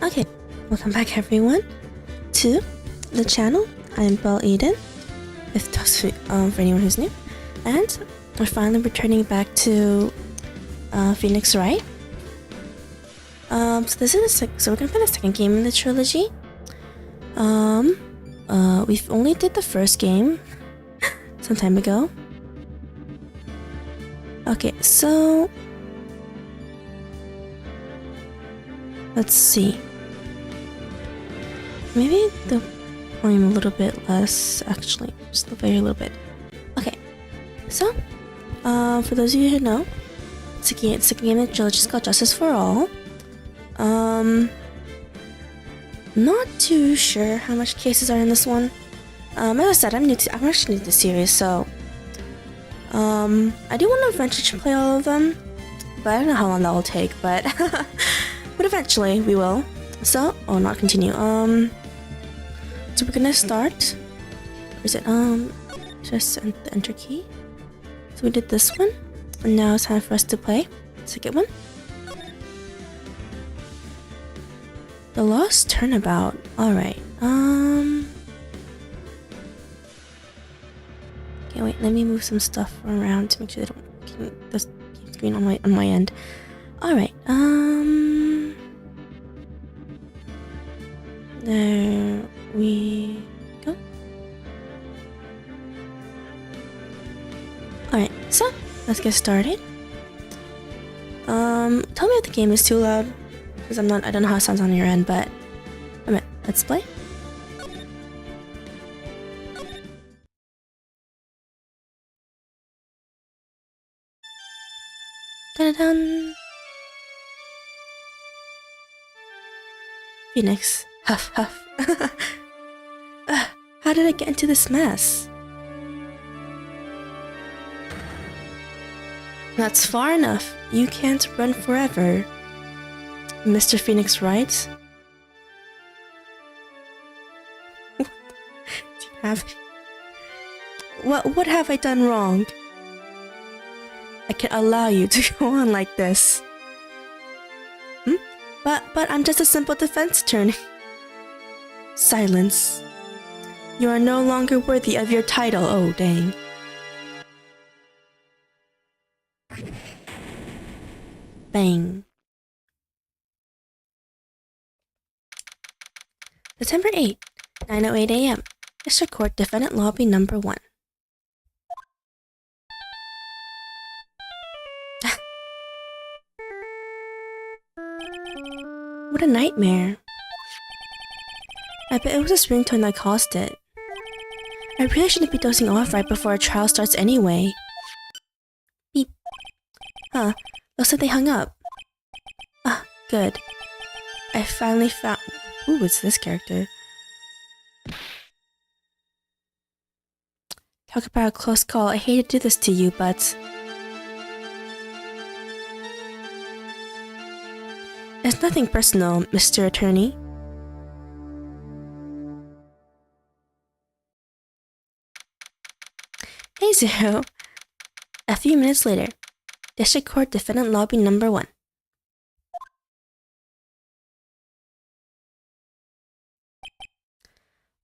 Okay, welcome back everyone to the channel. I'm Belle Eden, if that's for anyone who's new, and we're finally returning back to phoenixwright. So this is so we're gonna play the second game in the trilogy. We've only did the first game some time ago. Okay, so let's see. Maybe the volume a little bit less, actually, just a very little bit. Okay, so for those of you who know, it's a game in the trilogy. It's called Justice for All. Not too sure how much cases are in this one. As I said, I'm actually new to the series, so I do want to eventually play all of them, but I don't know how long that will take. But but eventually we will. So, not continue. So we're gonna start. Where is it? Just the enter key. So we did this one, and now it's time for us to play the second one. The Lost Turnabout. Alright, okay, wait, let me move some stuff around to make sure they don't keep the screen on my end. Alright, there we go. Alright, so let's get started. Tell me if the game is too loud, because I don't know how it sounds on your end, but alright, let's play. Da-da-dun. Phoenix. Huff, huff. How did I get into this mess? That's far enough. You can't run forever, Mr. Phoenixwright. What have I done wrong? I can't allow you to go on like this. But I'm just a simple defense attorney. Silence. You are no longer worthy of your title. Oh, dang. Bang. September 8, 9:08 a.m. District Court Defendant Lobby Number 1. What a nightmare. I bet it was this ringtone that caused it. I really shouldn't be dozing off right before a trial starts anyway. Beep. Huh, looks like they hung up. Ah, good. I finally found... Ooh, it's this character. Talk about a close call. I hate to do this to you, but... It's nothing personal, Mr. Attorney. Hey, Zero. A few minutes later. District Court Defendant Lobby Number 1.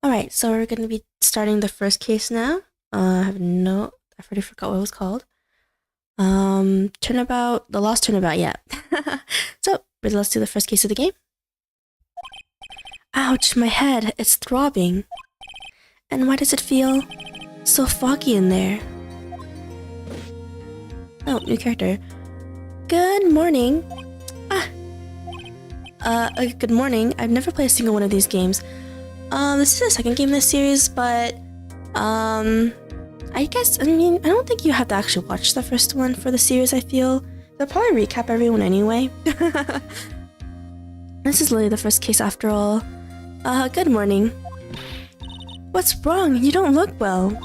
Alright, so we're going to be starting the first case now. I already forgot what it was called. Turnabout, the Lost Turnabout, yeah. So, let's do the first case of the game. Ouch, my head, it's throbbing. And why does it feel so foggy in there? Oh, new character. Good morning. Good morning. I've never played a single one of these games. This is the second game in this series, but, I don't think you have to actually watch the first one for the series, I feel. They'll probably recap everyone anyway. This is literally the first case after all. Good morning. What's wrong? You don't look well.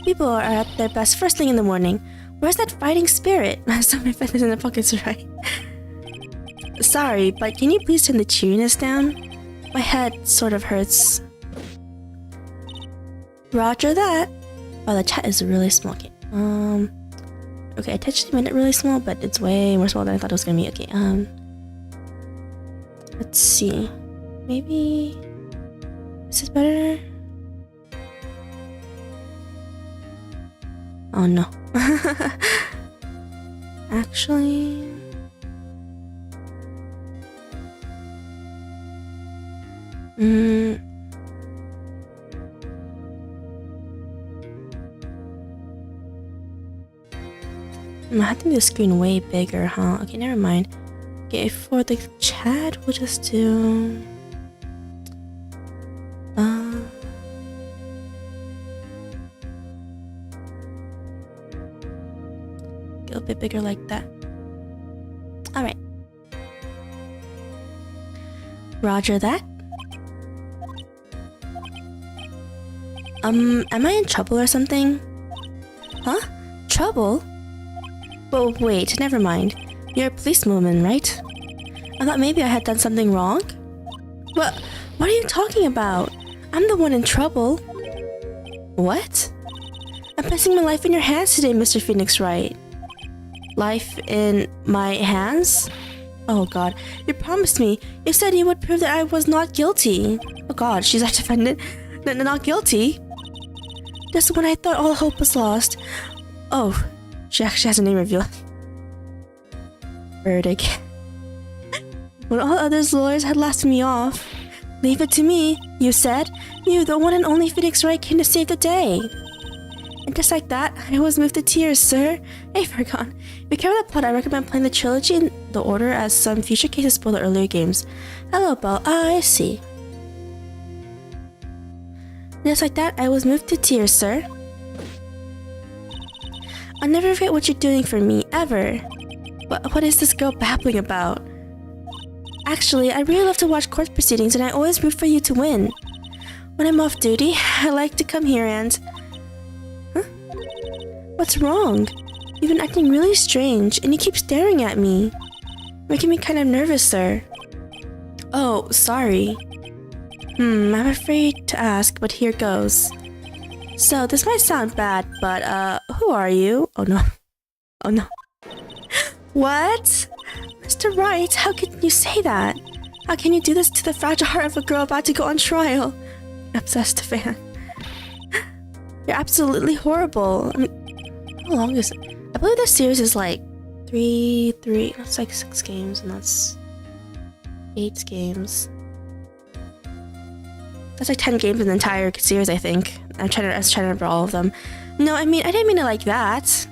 People are at their best first thing in the morning. Where's that fighting spirit? So my feathers in the pockets, right? Sorry, but can you please turn the cheeriness down? My head sort of hurts. Roger that. Wow, the chat is really small. Okay, okay, I intentionally made it really small, but it's way more small than I thought it was gonna be. Okay, Let's see. Maybe... Is this better? Oh no. Actually... I have to make the screen way bigger, huh? Okay, never mind. Okay, for the chat, we'll just do... Get a bit bigger like that. Alright. Roger that. Am I in trouble or something? Huh? Trouble? But wait, never mind. You're a policewoman, right? I thought maybe I had done something wrong? What are you talking about? I'm the one in trouble. What? I'm placing my life in your hands today, Mr. Phoenixwright. Life in my hands? Oh god, you promised me. You said you would prove that I was not guilty. Oh god, she's our defendant. Not guilty? Just when I thought all hope was lost. Oh, she actually has a name reveal. Verdict. When all others lawyers had laughed me off. Leave it to me, you said. You, the one and only Phoenixwright, came to save the day. And just like that, I was moved to tears, sir. Hey, Fargon. If you care about the plot, I recommend playing the trilogy in the order as some future cases spoil the earlier games. Hello, Belle. I see. Just like that, I was moved to tears, sir. I'll never forget what you're doing for me, ever. What is this girl babbling about? Actually, I really love to watch court proceedings and I always root for you to win. When I'm off duty, I like to come here and... Huh? What's wrong? You've been acting really strange and you keep staring at me. Making me kind of nervous, sir. Oh, sorry. I'm afraid to ask, but here goes. So, this might sound bad, but, who are you? Oh no. Oh no. What? Mr. Wright, how can you say that? How can you do this to the fragile heart of a girl about to go on trial? Obsessed fan. You're absolutely horrible. I mean, how long is it? I believe this series is like that's like 6 games, and that's 8 games. That's like 10 games in the entire series, I think. I was trying to remember all of them. No, I didn't mean it like that.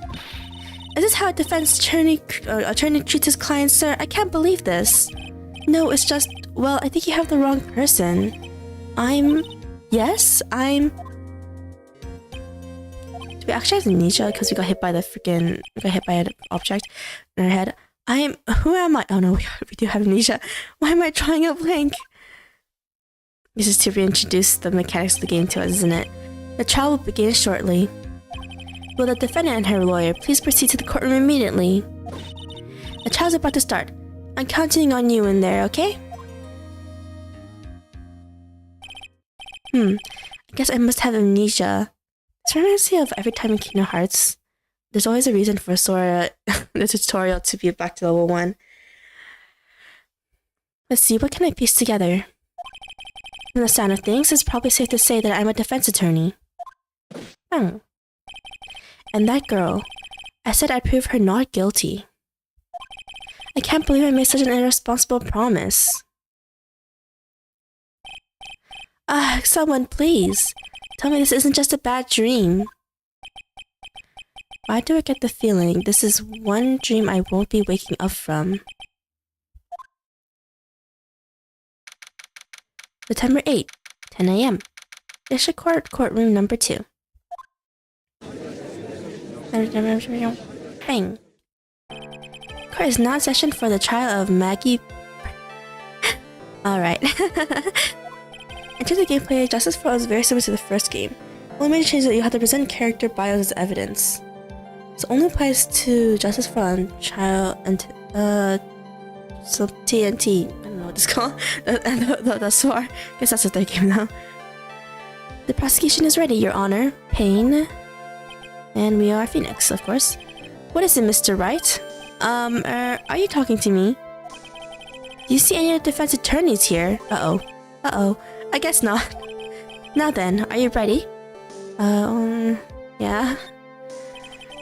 Is this how a defense attorney treats his client, sir? I can't believe this. No, it's just, well, I think you have the wrong person. Yes, do we actually have amnesia because we got hit by an object in our head? Who am I? Oh no, we do have amnesia. Why am I drawing a blank? This is to reintroduce the mechanics of the game to us, isn't it? The trial will begin shortly. Will the defendant and her lawyer please proceed to the courtroom immediately? The trial's about to start. I'm counting on you in there, okay? I guess I must have amnesia. This reminds me of every time in Kingdom Hearts. There's always a reason for Sora, the tutorial, to be back to level 1. Let's see, what can I piece together? From the sound of things, it's probably safe to say that I'm a defense attorney. And that girl, I said I'd prove her not guilty. I can't believe I made such an irresponsible promise. Someone please, tell me this isn't just a bad dream. Why do I get the feeling this is one dream I won't be waking up from? September 8, 10 a.m. District Court, courtroom number 2. Bang. Court is now in session for the trial of Maggie. Alright. In terms of gameplay, Justice for All is very similar to the first game. Only major change is that you have to present character bios as evidence. This only applies to Justice for All and Trial and so TNT. I don't know what it's called. The SOAR. I guess that's the third game now. The prosecution is ready, Your Honor. Payne. And we are Phoenix, of course. What is it, Mr. Wright? Are you talking to me? Do you see any of the defense attorneys here? Uh-oh. Uh-oh. I guess not. Now then, are you ready? Yeah?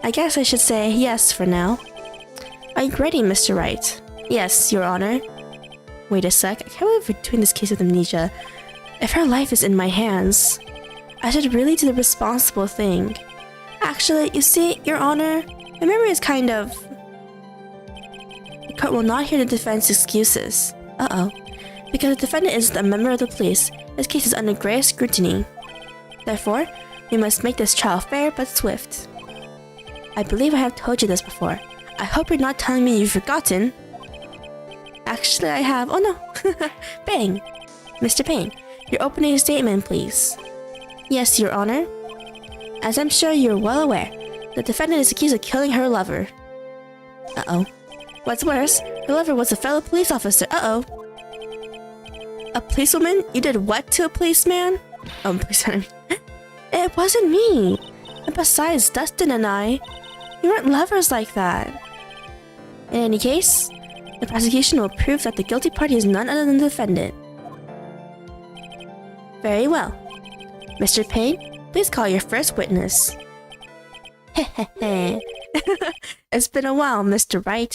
I guess I should say yes for now. Are you ready, Mr. Wright? Yes, Your Honor. Wait a sec, I can't believe we're doing this case with amnesia. If her life is in my hands, I should really do the responsible thing. Actually, you see, Your Honor, my memory is kind of... The court will not hear the defense excuses. Uh-oh. Because the defendant isn't a member of the police, this case is under grave scrutiny. Therefore, we must make this trial fair but swift. I believe I have told you this before. I hope you're not telling me you've forgotten. Actually, I have. Oh no! Bang! Mr. Payne, your opening statement, please. Yes, Your Honor. As I'm sure you're well aware, the defendant is accused of killing her lover. Uh-oh. What's worse, her lover was a fellow police officer. Uh-oh. A policewoman? You did what to a policeman? Oh, policeman. It wasn't me. And besides, Dustin and I, we weren't lovers like that. In any case, the prosecution will prove that the guilty party is none other than the defendant. Very well. Mr. Payne, please call your first witness. Hehehe. It's been a while, Mr. Wright.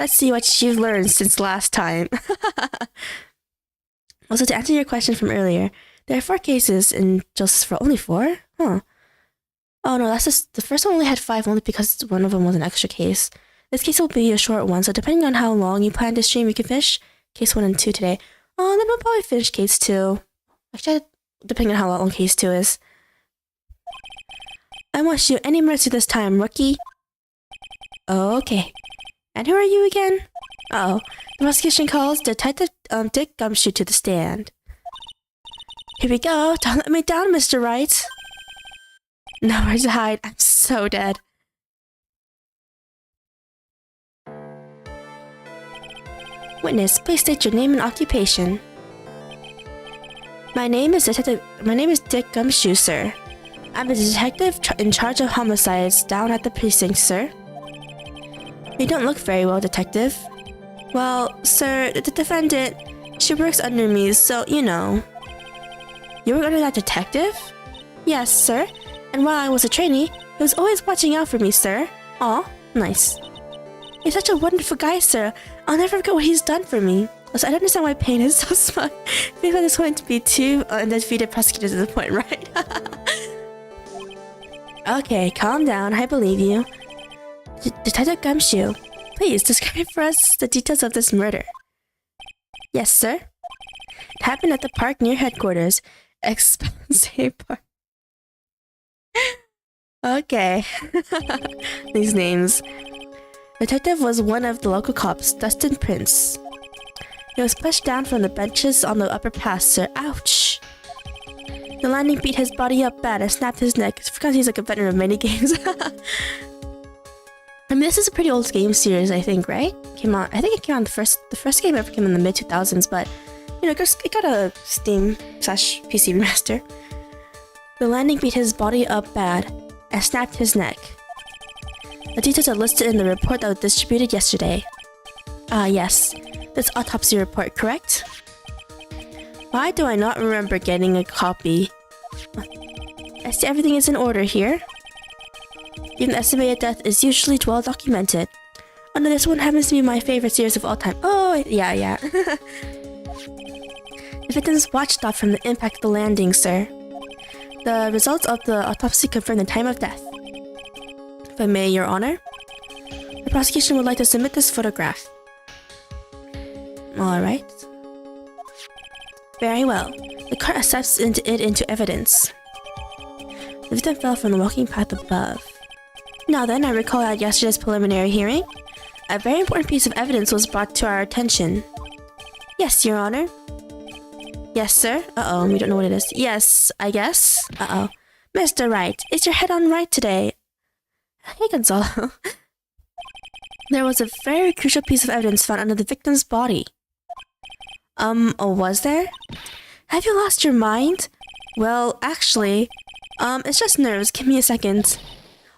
Let's see what you've learned since last time. Also, to answer your question from earlier, there are 4 cases in Justice for only 4? Huh. Oh no, that's just... The first one only had 5 only because one of them was an extra case. This case will be a short one, so depending on how long you plan to stream, you can finish case 1 and 2 today. Oh, then we'll probably finish case 2. Actually, depending on how long case 2 is. I won't show any mercy this time, rookie. Oh, okay. And who are you again? Uh-oh. The prosecution calls Detective Dick Gumshoe to the stand. Here we go. Don't let me down, Mr. Wright. Nowhere to hide. I'm so dead. Witness, please state your name and occupation. My name is Dick Gumshoe, sir. I'm a detective in charge of homicides down at the precinct, sir. You don't look very well, detective. Well, sir, the defendant, she works under me, so, you know. You work under that detective? Yes, sir. And while I was a trainee, he was always watching out for me, sir. Aw, nice. He's such a wonderful guy, sir. I'll never forget what he's done for me. Also, I don't understand why Payne is so smart. I think there's going to be 2 undefeated prosecutors at the point, right? Okay, calm down. I believe you. Detective Gumshoe, please describe for us the details of this murder. Yes, sir. It happened at the park near headquarters. Explicit park. Okay. These names. Detective was one of the local cops, Dustin Prince. He was pushed down from the benches on the upper pass, sir. Ouch! The lightning beat his body up bad and snapped his neck. It's because he's like a veteran of many games. I mean, this is a pretty old game series, I think, right? Came out. I think it came out the first game ever came in the mid 2000s, but you know, it got a Steam/PC remaster. The lightning beat his body up bad and snapped his neck. The details are listed in the report that was distributed yesterday. Yes. This autopsy report, correct? Why do I not remember getting a copy? I see everything is in order here. Even the estimated death is usually well documented. Oh no, this one happens to be my favorite series of all time. Oh, yeah. The victim's watch stopped from the impact of the landing, sir. The results of the autopsy confirm the time of death. If I may, Your Honor, the prosecution would like to submit this photograph. Alright. Very well. The court accepts it into evidence. The victim fell from the walking path above. Now then, I recall at yesterday's preliminary hearing, a very important piece of evidence was brought to our attention. Yes, Your Honor. Yes, sir. Uh-oh, we don't know what it is. Yes, I guess. Uh-oh. Mr. Wright, is your head on right today? Hey, Gonzalo. There was a very crucial piece of evidence found under the victim's body. Oh, was there? Have you lost your mind? Well, actually, it's just nerves. Give me a second.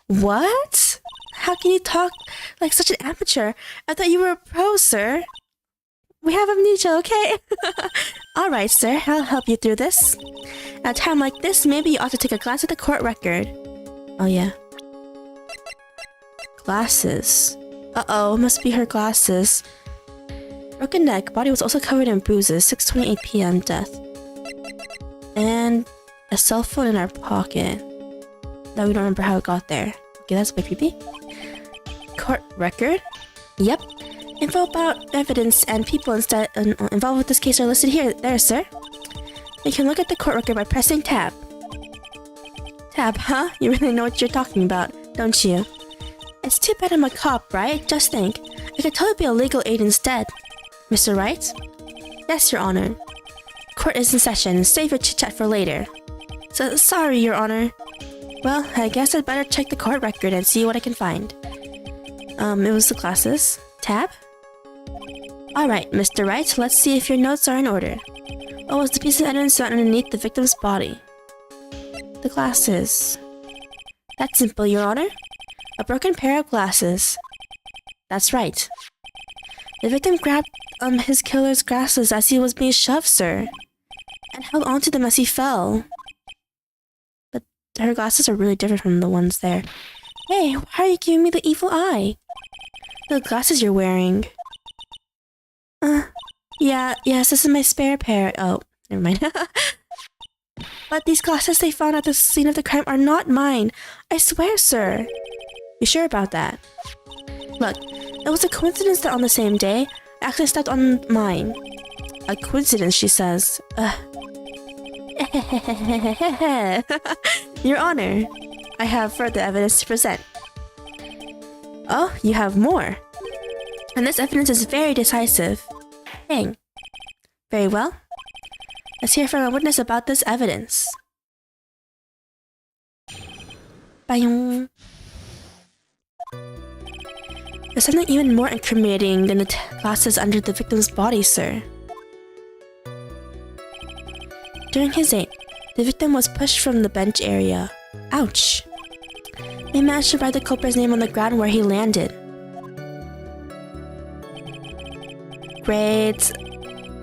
What? How can you talk like such an amateur? I thought you were a pro, sir. We have amnesia, okay? Alright, sir, I'll help you through this. At a time like this, maybe you ought to take a glance at the court record. Oh, yeah. Glasses. Uh-oh, must be her glasses. Broken neck, body was also covered in bruises, 6:28 p.m. death. And a cell phone in our pocket. That we don't remember how it got there. Okay, that's a bit creepy. Court record? Yep. Info about evidence and people involved with this case are listed here. There, sir. You can look at the court record by pressing tab. Tab, huh? You really know what you're talking about, don't you? It's too bad I'm a cop, right? Just think. I could totally be a legal aid instead. Mr. Wright? Yes, Your Honor. Court is in session. Save your chit-chat for later. So, sorry, Your Honor. Well, I guess I'd better check the court record and see what I can find. It was the glasses. Tab? Alright, Mr. Wright, let's see if your notes are in order. What was the piece of evidence found underneath the victim's body? The glasses. That's simple, Your Honor. A broken pair of glasses. That's right. The victim grabbed his killer's glasses as he was being shoved, sir, and held onto them as he fell. But her glasses are really different from the ones there. Hey, why are you giving me the evil eye? The glasses you're wearing. Yes, this is my spare pair. Oh, never mind. But these glasses they found at the scene of the crime are not mine. I swear, sir. You sure about that? Look, it was a coincidence that on the same day, I actually stepped on mine. A coincidence, she says. Your Honor, I have further evidence to present. Oh, you have more. And this evidence is very decisive. Dang. Very well. Let's hear from a witness about this evidence. Bayong. There's something even more incriminating than the glasses under the victim's body, sir. During his aim, the victim was pushed from the bench area. Ouch. We managed to write the culprit's name on the ground where he landed. Great.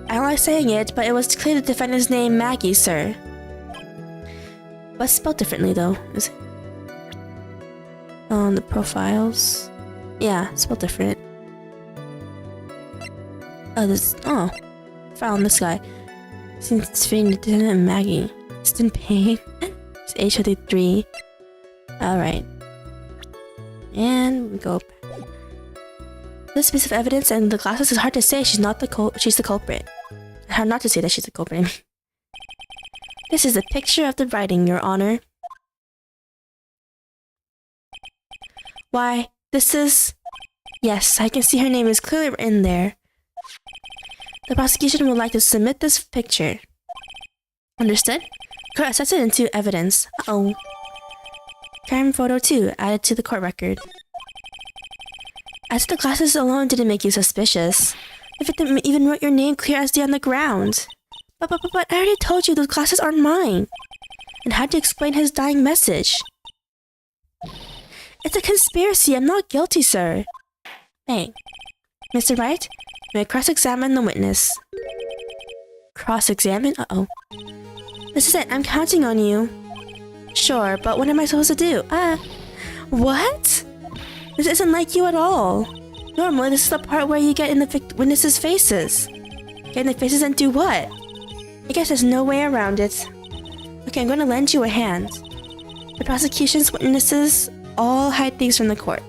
I don't like saying it, but it was clear the defendant's name Maggie, sir. But spelled differently, though. Is it? On the profiles. Yeah, spelled different. Oh. Found this guy. Since it's fitting the defendant Maggie. It's in pain. It's age 33. Alright. And we go back. This piece of evidence and the glasses is hard to say she's the culprit. Hard not to say that she's the culprit. This is a picture of the writing, Your Honor. Why, this is... Yes, I can see her name is clearly written there. The prosecution would like to submit this picture. Understood? Court assess it into evidence. Uh-oh. Crime photo 2 added to the court record. As the glasses alone didn't make you suspicious. The victim even wrote your name clear as day on the ground. But I already told you those glasses aren't mine. And had to explain his dying message. It's a conspiracy. I'm not guilty, sir. Bang. Mr. Wright, may I cross-examine the witness? Cross-examine? Uh-oh. This is it. I'm counting on you. Sure, but what am I supposed to do? What? This isn't like you at all. Normally, this is the part where you get in the witnesses' faces. Get in the faces and do what? I guess there's no way around it. Okay, I'm going to lend you a hand. The prosecution's witnesses all hide things from the court.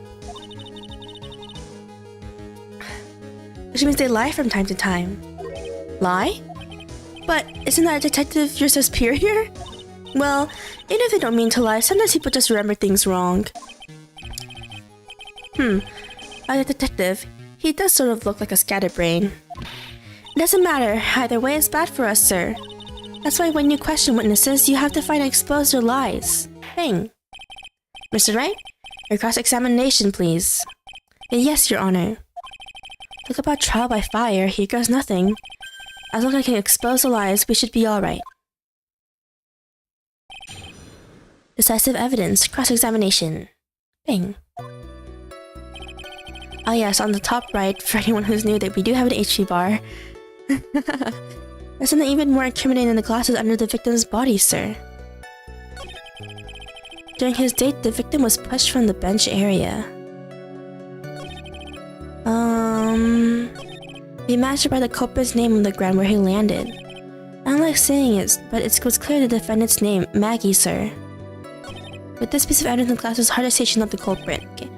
Which means they lie from time to time. Lie? But isn't that a detective your superior? Well, even if they don't mean to lie, sometimes people just remember things wrong. A detective, he does sort of look like a scatterbrain. It doesn't matter, either way it's bad for us, sir. That's why when you question witnesses, you have to find and expose their lies. Bang. Mr. Wright, your cross-examination, please. Yes, Your Honor. Talk about trial by fire, here goes nothing. As long as I can expose the lies, we should be alright. Decisive evidence, cross-examination. Bang. Oh yes, on the top right, for anyone who's new, that we do have an HP bar. There's something even more incriminating than the glasses under the victim's body, sir. During his date, the victim was pushed from the bench area. We managed to write the culprit's name on the ground where he landed. I don't like saying it, but it was clear the defendant's name, Maggie, sir. With this piece of evidence in class, it's hard to say she's not the culprit. Okay,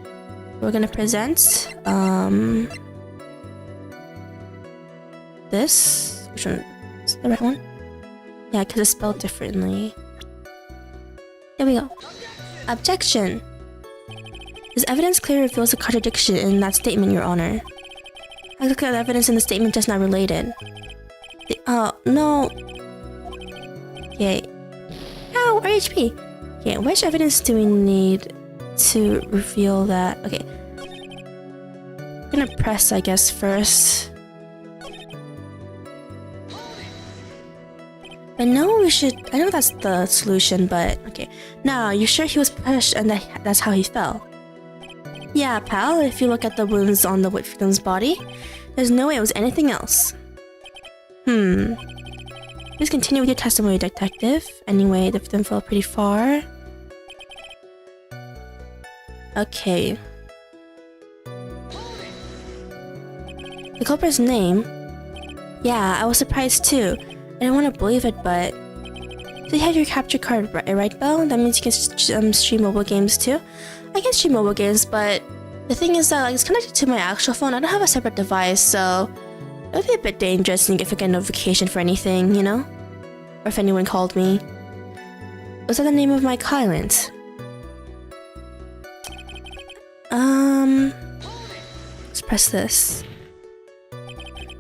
we're gonna present this. Which one? Is the right one? Yeah, because it's spelled differently. Here we go. Objection. This evidence clearly reveals a contradiction in that statement, Your Honor. I look at the evidence in the statement just not related. No. Okay. Ow, RHP. Okay, which evidence do we need to reveal that? Okay. I'm gonna press, I guess, first. I know we should. I know that's the solution, but okay. No, you sure he was pushed and that's how he fell? Yeah, pal. If you look at the wounds on the victim's body, there's no way it was anything else. Please continue with your testimony, detective. Anyway, the victim fell pretty far. Okay. The culprit's name? Yeah, I was surprised too. I don't want to believe it, but... So you have your capture card, right, Belle? That means you can stream mobile games too? I can stream mobile games, but... The thing is that like, it's connected to my actual phone. I don't have a separate device, so... It would be a bit dangerous if I get a notification for anything, you know? Or if anyone called me. Was that the name of my client? Let's press this.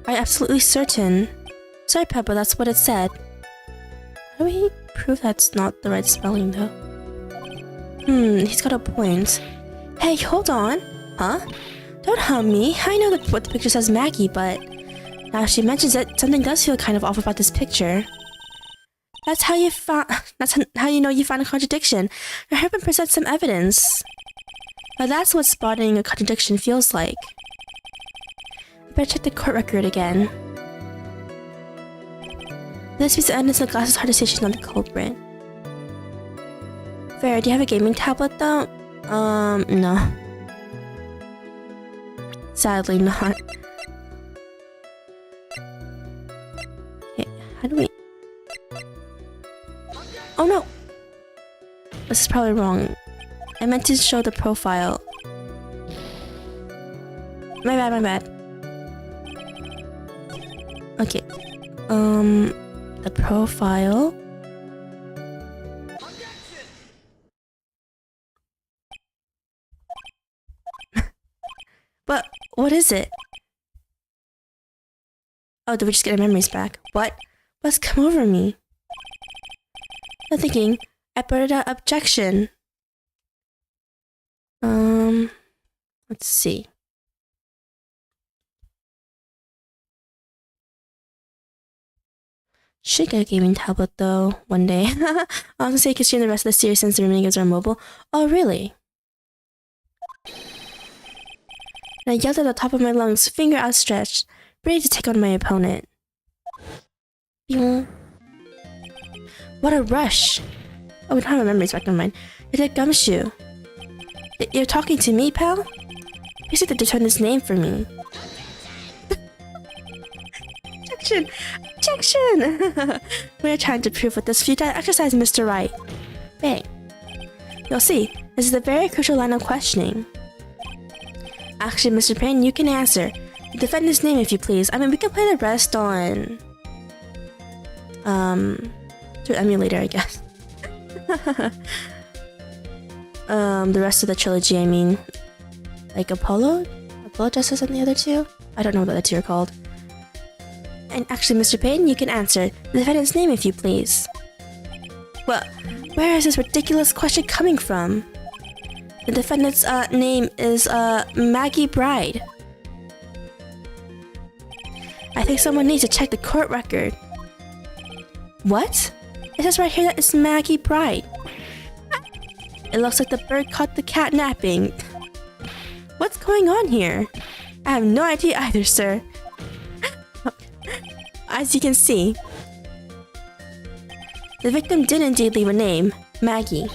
I'm absolutely certain. Sorry, Peppa, that's what it said. How do we prove that's not the right spelling, though? He's got a point. Hey, hold on. Huh? Don't hum me. I know what the picture says Maggie, but... Now she mentions it, something does feel kind of off about this picture. That's how you know you found a contradiction. Now help him present some evidence. Now that's what spotting a contradiction feels like. I better check the court record again. This piece of evidence in the glass is hard to say she's not the culprit. Fair, do you have a gaming tablet though? No. Sadly not. Okay, how do we... Oh no! This is probably wrong. I meant to show the profile. My bad. Okay. The profile. But what is it? Oh, did we just get our memories back? What? What's come over me? I'm thinking, I put it out objection. Let's see. Should get a gaming tablet though, one day. I was gonna say you can stream the rest of the series since the remaining games are mobile. Oh, really? And I yelled at the top of my lungs, finger outstretched, ready to take on my opponent. What a rush! Oh, we don't have our memories back, never mind. It's a gumshoe. You're talking to me, pal? You said to determine this name for me. Objection! Objection! We're trying to prove with this futile exercise, Mr. Wright. Bang. You'll see, this is a very crucial line of questioning. Actually, Mr. Payne, you can answer. The defendant's name, if you please. I mean, we can play the rest on... through emulator, I guess. The rest of the trilogy, I mean. Like Apollo Justice and the other two? I don't know what the other two are called. And actually, Mr. Payne, you can answer. The defendant's name, if you please. Well, where is this ridiculous question coming from? The defendant's name is Maggie Bride. I think someone needs to check the court record. What? It says right here that it's Maggie Bride. It looks like the bird caught the cat napping. What's going on here? I have no idea either, sir. As you can see, the victim did indeed leave a name, Maggie.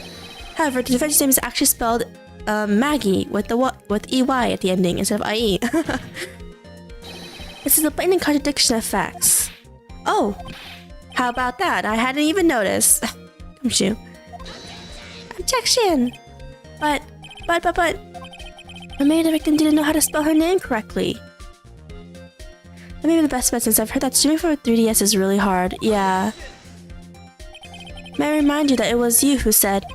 However, the defendant's name is actually spelled Maggie with EY at the ending instead of IE. This is a blatant contradiction of facts. Oh, how about that? I hadn't even noticed. Gumshoe. Objection! But maybe the victim didn't know how to spell her name correctly. That may be the best bet since I've heard that streaming for 3DS is really hard. Yeah. May I remind you that it was you who said,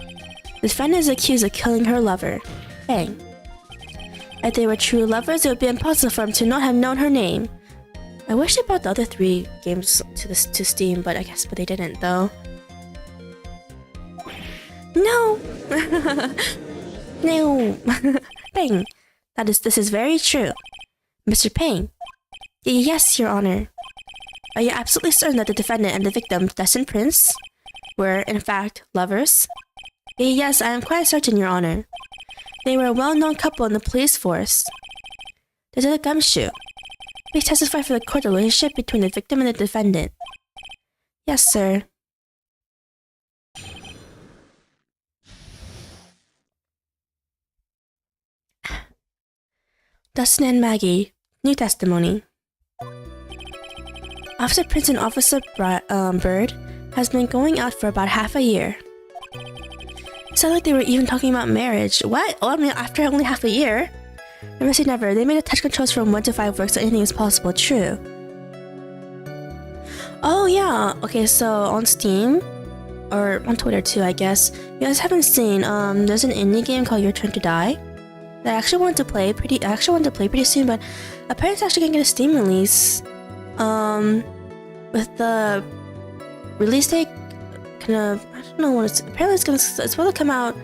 the defendant is accused of killing her lover. Bang. If they were true lovers, it would be impossible for him to not have known her name. I wish they brought the other 3 games to Steam, but they didn't though. No! No! Bang! This is very true. Mr. Payne. Yes, Your Honor. Are you absolutely certain that the defendant and the victim, destined prince, were, in fact, lovers? Yes, I am quite certain, Your Honor. They were a well-known couple in the police force. Detective Gumshoe, please testify for the court the relationship between the victim and the defendant. Yes, sir. Dustin and Maggie, new testimony. Officer Prince and Officer Bird has been going out for about half a year. It sounded like they were even talking about marriage. What? Oh, I mean, after only half a year? Never say never. They made the touch controls from 1 to 5 work, so anything is possible. True. Oh, yeah. Okay, so on Steam, or on Twitter too, I guess, you guys haven't seen, there's an indie game called Your Turn to Die that I actually wanted to play pretty soon, but apparently it's actually gonna get a Steam release. With the release date kind of, I don't know what it's, apparently it's supposed to come out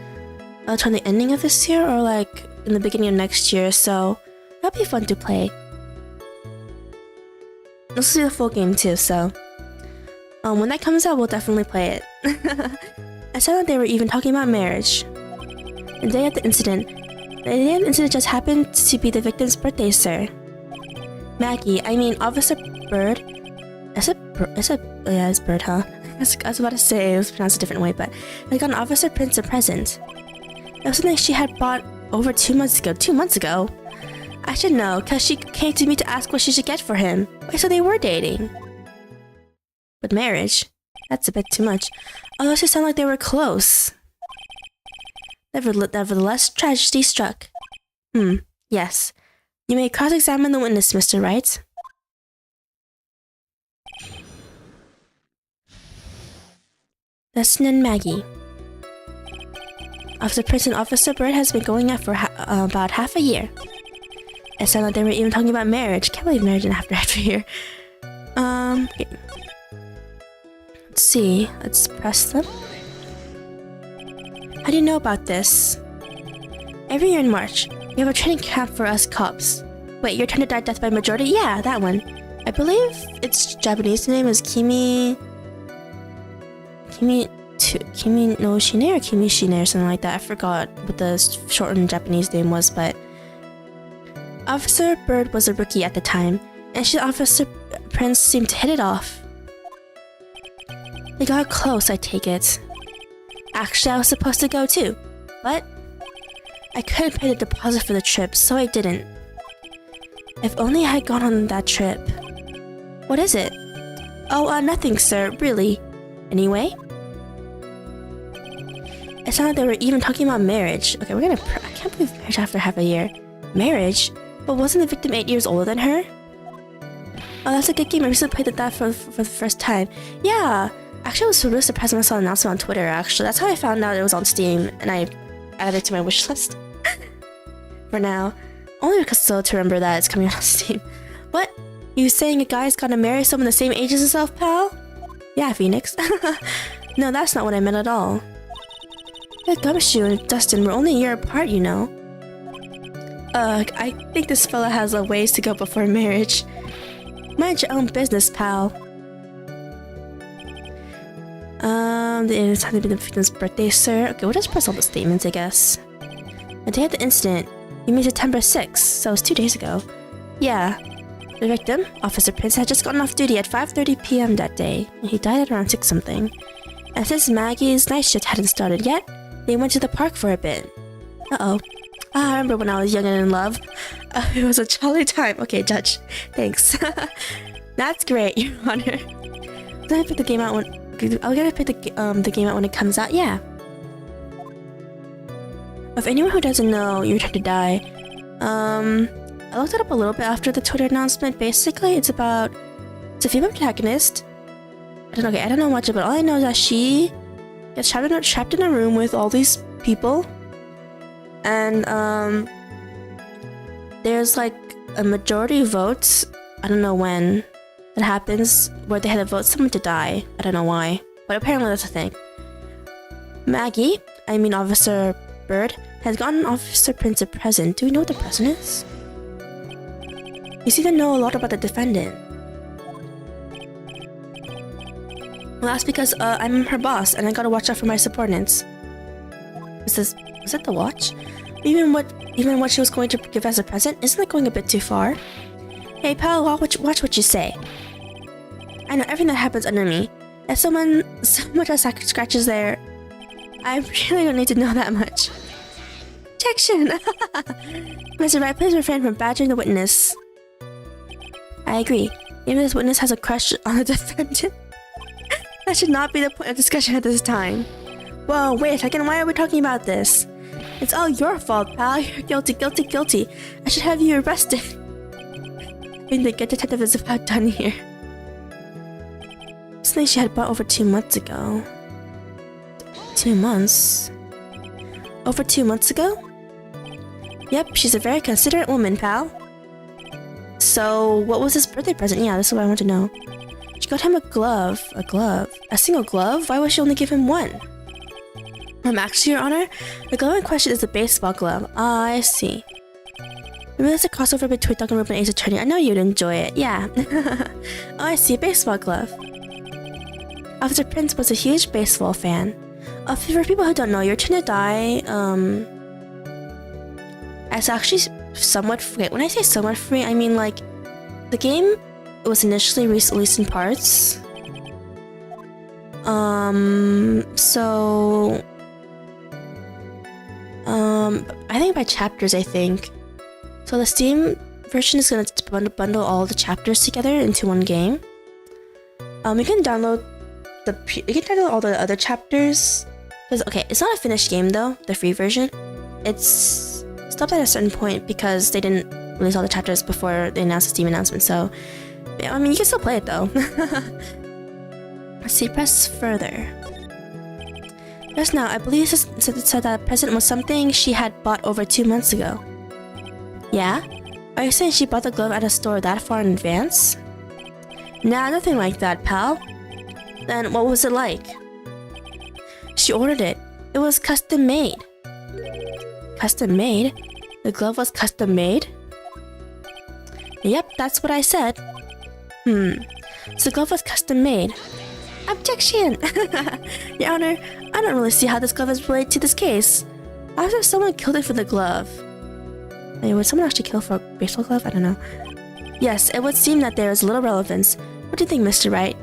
toward the ending of this year or like in the beginning of next year, so that'll be fun to play. This will be the full game too, so when that comes out, we'll definitely play it. I said that they were even talking about marriage. The day of the incident just happened to be the victim's birthday, sir. Maggie, I mean Officer Bird. Yeah, it's Bird, huh? I was about to say it was pronounced a different way, but I got an Officer Prince a present. It was something she had bought over 2 months ago. 2 months ago? I should know, cause she came to me to ask what she should get for him. Wait, so they were dating. But marriage? That's a bit too much. Although it sounded like they were close. Nevertheless, tragedy struck. Yes. You may cross-examine the witness, Mr. Wright. Dustin and Maggie. Officer Prince and Officer Bird has been going out for about half a year. It sounded like they were even talking about marriage. Can't believe marriage after half a year. Okay. Let's see. Let's press them. How do you know about this? Every year in March, we have a training camp for us cops. Wait, Your Turn to Die Death by Majority? Yeah, that one. I believe its Japanese name is Kimi no Shine or Kimi Shine or something like that. I forgot what the shortened Japanese name was, but Officer Bird was a rookie at the time, and she and Officer Prince seemed to hit it off. They got close, I take it. Actually, I was supposed to go too, but I couldn't pay the deposit for the trip, so I didn't. If only I had gone on that trip. What is it? Oh, nothing, sir, really. Anyway? It sounded like they were even talking about marriage. Okay, I can't believe marriage after half a year. Marriage? But wasn't the victim 8 years older than her? Oh, that's a good game. I recently played that for the first time. Yeah! Actually, I was really surprised when I saw an announcement on Twitter, actually. That's how I found out it was on Steam, and I added it to my wishlist. For now. Only because to remember that it's coming out on Steam. What? You saying a guy's gonna marry someone the same age as himself, pal? Yeah, Phoenix. No, that's not what I meant at all. Gumshoe and Dustin were only a year apart, you know. I think this fella has a ways to go before marriage. Mind your own business, pal. It's time to be the victim's birthday, sir. Okay, we'll just press all the statements, I guess. The day of the incident, You mean September 6th, so it was 2 days ago. Yeah. The victim, Officer Prince, had just gotten off duty at 5:30 p.m. that day, and he died at around 6 something. And since Maggie's night shift hadn't started yet, they went to the park for a bit. Uh-oh. I remember when I was young and in love. It was a jolly time. Okay, Judge. Thanks. That's great, Your Honor. I'm gonna pick the game out when the game out when it comes out. Yeah. If anyone who doesn't know, Your Turn to Die. I looked it up a little bit after the Twitter announcement. Basically, it's a female protagonist. I don't know much about it. All I know is that she gets trapped in a room with all these people. And there's like a majority votes. I don't know when it happens, where they had to vote someone to die. I don't know why, but apparently that's a thing. Maggie, I mean Officer Bird, has gotten Officer Prince a present. Do we know what the present is? You seem to know a lot about the defendant. Well, that's because I'm her boss, and I gotta watch out for my subordinates. Was that the watch? Even what she was going to give as a present? Isn't that going a bit too far? Hey pal, watch what you say. I know everything that happens under me. If so much as scratches there, I really don't need to know that much. Objection! Mr. Wright, please refrain from badgering the witness. I agree. Even this witness has a crush on the defendant. That should not be the point of discussion at this time. Whoa, wait a second, why are we talking about this? It's all your fault, pal. You're guilty, guilty, guilty. I should have you arrested. I think the good detective is about done here. Something she had bought over 2 months ago. 2 months? Over 2 months ago? Yep, she's a very considerate woman, pal. So, what was his birthday present? Yeah, this is what I want to know. She got him a glove. A glove? A single glove? Why would she only give him one? Actually, Your Honor, the glove in question is a baseball glove. Ah, I see. Maybe there's a crossover between Danganronpa and Ace Attorney. I know you'd enjoy it. Yeah. Oh, I see. A baseball glove. Officer Prince was a huge baseball fan. For people who don't know, Your Turn to Die, it's actually somewhat free. When I say somewhat free, I mean like the game was initially released in parts. I think by chapters, I think. So the Steam version is going to bundle all the chapters together into one game. You can download all the other chapters. Okay, it's not a finished game though, the free version. It's stopped at a certain point because they didn't release all the chapters before they announced the Steam announcement, so I mean, you can still play it though. Let's see, press further. Just now, I believe it said that present was something she had bought over 2 months ago. Yeah? Are you saying she bought the glove at a store that far in advance? Nah, nothing like that, pal. Then what was it like? She ordered it. It was custom made. Custom made? The glove was custom made? Yep, that's what I said. So the glove was custom made. Objection! Your Honor, I don't really see how this glove is related to this case. After someone killed it for the glove. Wait, would someone actually kill for a baseball glove? I don't know. Yes, it would seem that there is little relevance. What do you think, Mr. Wright?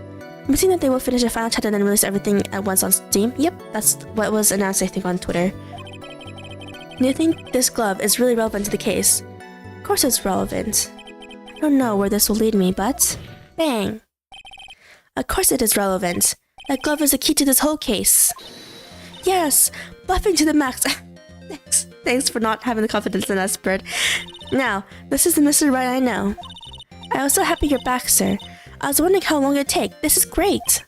I'm seeing that they will finish the final chapter and then release everything at once on Steam. Yep, that's what was announced, I think, on Twitter. Do you think this glove is really relevant to the case? Of course it's relevant. I don't know where this will lead me, but... Bang! Of course it is relevant. That glove is the key to this whole case. Yes! Buffing to the max! Thanks for not having the confidence in us, Bird. Now, this is the Mr. Wright I know. I was so happy you're back, sir. I was wondering how long it'd take. This is great!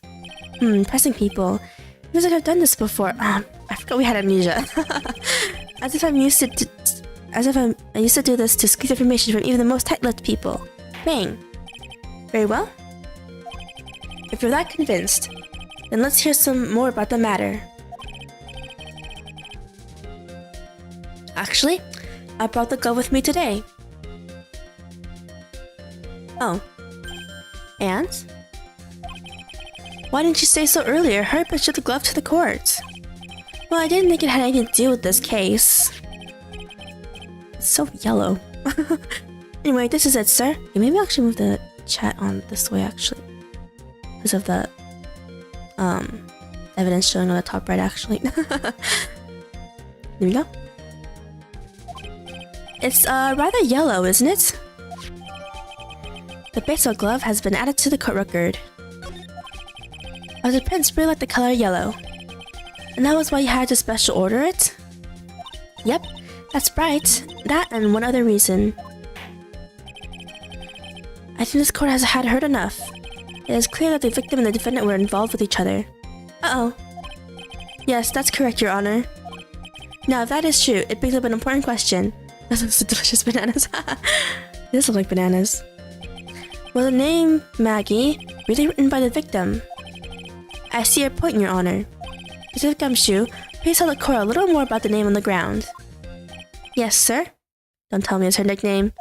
Pressing people. It feels like I've done this before. I forgot we had amnesia. As if I used to do this to squeeze information from even the most tight-lipped people. Bang! Very well. If you're that convinced, then let's hear some more about the matter. Actually, I brought the glove with me today. Oh. And? Why didn't you say so earlier? Hurry up and show the glove to the court. Well, I didn't think it had anything to do with this case. It's so yellow. Anyway, this is it, sir. Okay, maybe I'll actually move the chat on this way, actually. Because of the evidence showing on the top right, actually. There we go. It's rather yellow, isn't it? The baseball glove has been added to the court record. The prince really liked the color yellow. And that was why you had to special order it? Yep, that's right. That and one other reason. I think this court has had heard enough. It is clear that the victim and the defendant were involved with each other. Uh-oh. Yes, that's correct, Your Honor. Now, if that is true, it brings up an important question. Those are delicious bananas. These look like bananas. Was the name Maggie really written by the victim? I see your point, Your Honor. Detective Gumshoe, please tell the court a little more about the name on the ground. Yes, sir. Don't tell me it's her nickname.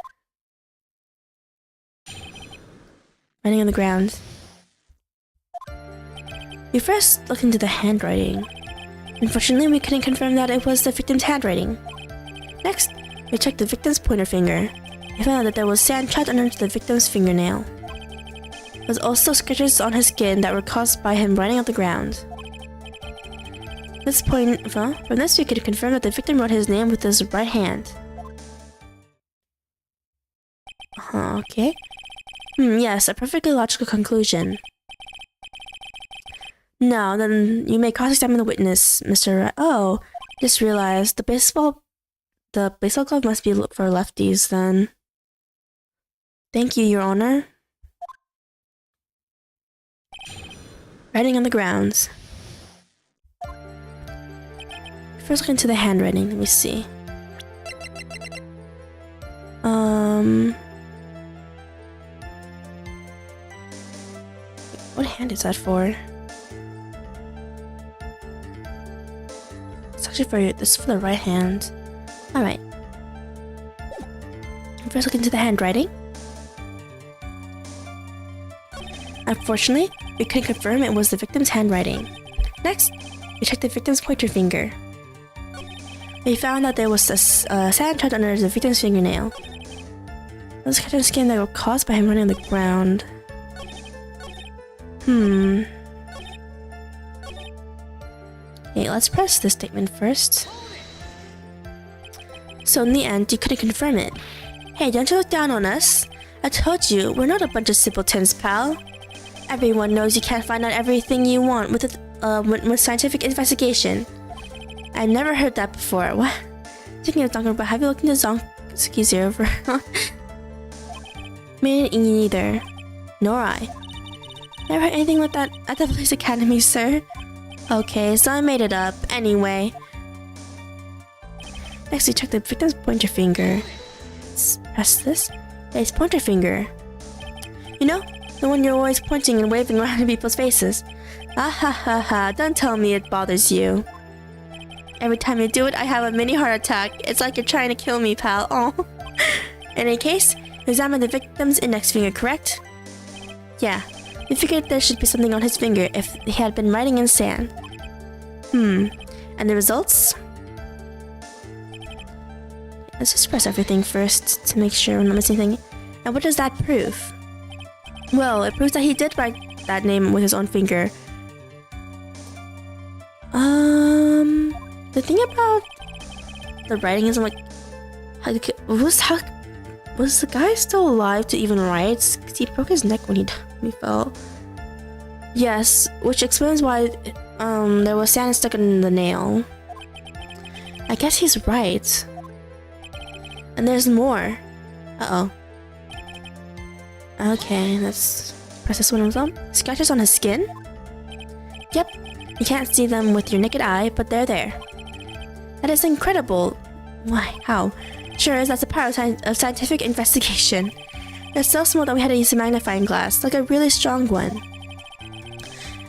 Writing on the ground. We first looked into the handwriting. Unfortunately, we couldn't confirm that it was the victim's handwriting. Next, we checked the victim's pointer finger. We found out that there was sand trapped under the victim's fingernail. There was also scratches on his skin that were caused by him writing on the ground. From this we could confirm that the victim wrote his name with his right hand. Okay. Yes, a perfectly logical conclusion. Now, then you may cross-examine the witness, Mr. Wright. Oh, just realized the baseball glove must be for lefties then. Thank you, Your Honor. Writing on the grounds. First look into the handwriting, let me see. What hand is that for? It's actually this is for the right hand. Alright. First look into the handwriting. Unfortunately, we couldn't confirm it was the victim's handwriting. Next, we checked the victim's pointer finger. We found that there was a sand trapped under the victim's fingernail. Those cuts on skin that were caused by him running on the ground. Okay, let's press this statement first. So in the end, you couldn't confirm it. Hey, don't you look down on us? I told you, we're not a bunch of simpletons, pal. Everyone knows you can't find out everything you want with scientific investigation. I never heard that before. What? Speaking of Zonker, but have you looked into Zonski Zero for? Me neither. Nor I. Never heard anything like that at the police academy, sir. Okay, so I made it up. Anyway. Next, we check the victim's pointer finger. Let's press this. His pointer finger. You know, the one you're always pointing and waving around in people's faces. Ah ha ha ha, don't tell me it bothers you. Every time you do it, I have a mini heart attack. It's like you're trying to kill me, pal. Oh. In any case, you examined the victim's index finger, correct? Yeah. We figured there should be something on his finger if he had been writing in sand. And the results? Let's just press everything first to make sure we're not missing anything. And what does that prove? Well, it proves that he did write that name with his own finger. The thing about the writing is, I'm like, was the guy still alive to even write? Because he broke his neck when he fell. Yes, which explains why there was sand stuck in the nail. I guess he's right. And there's more. Uh-oh. Okay, let's press this one as well. Scratches on his skin? Yep, you can't see them with your naked eye, but they're there. That is incredible. Why? How? Sure is, that's the power of scientific investigation. They're so small that we had to use a magnifying glass, like a really strong one.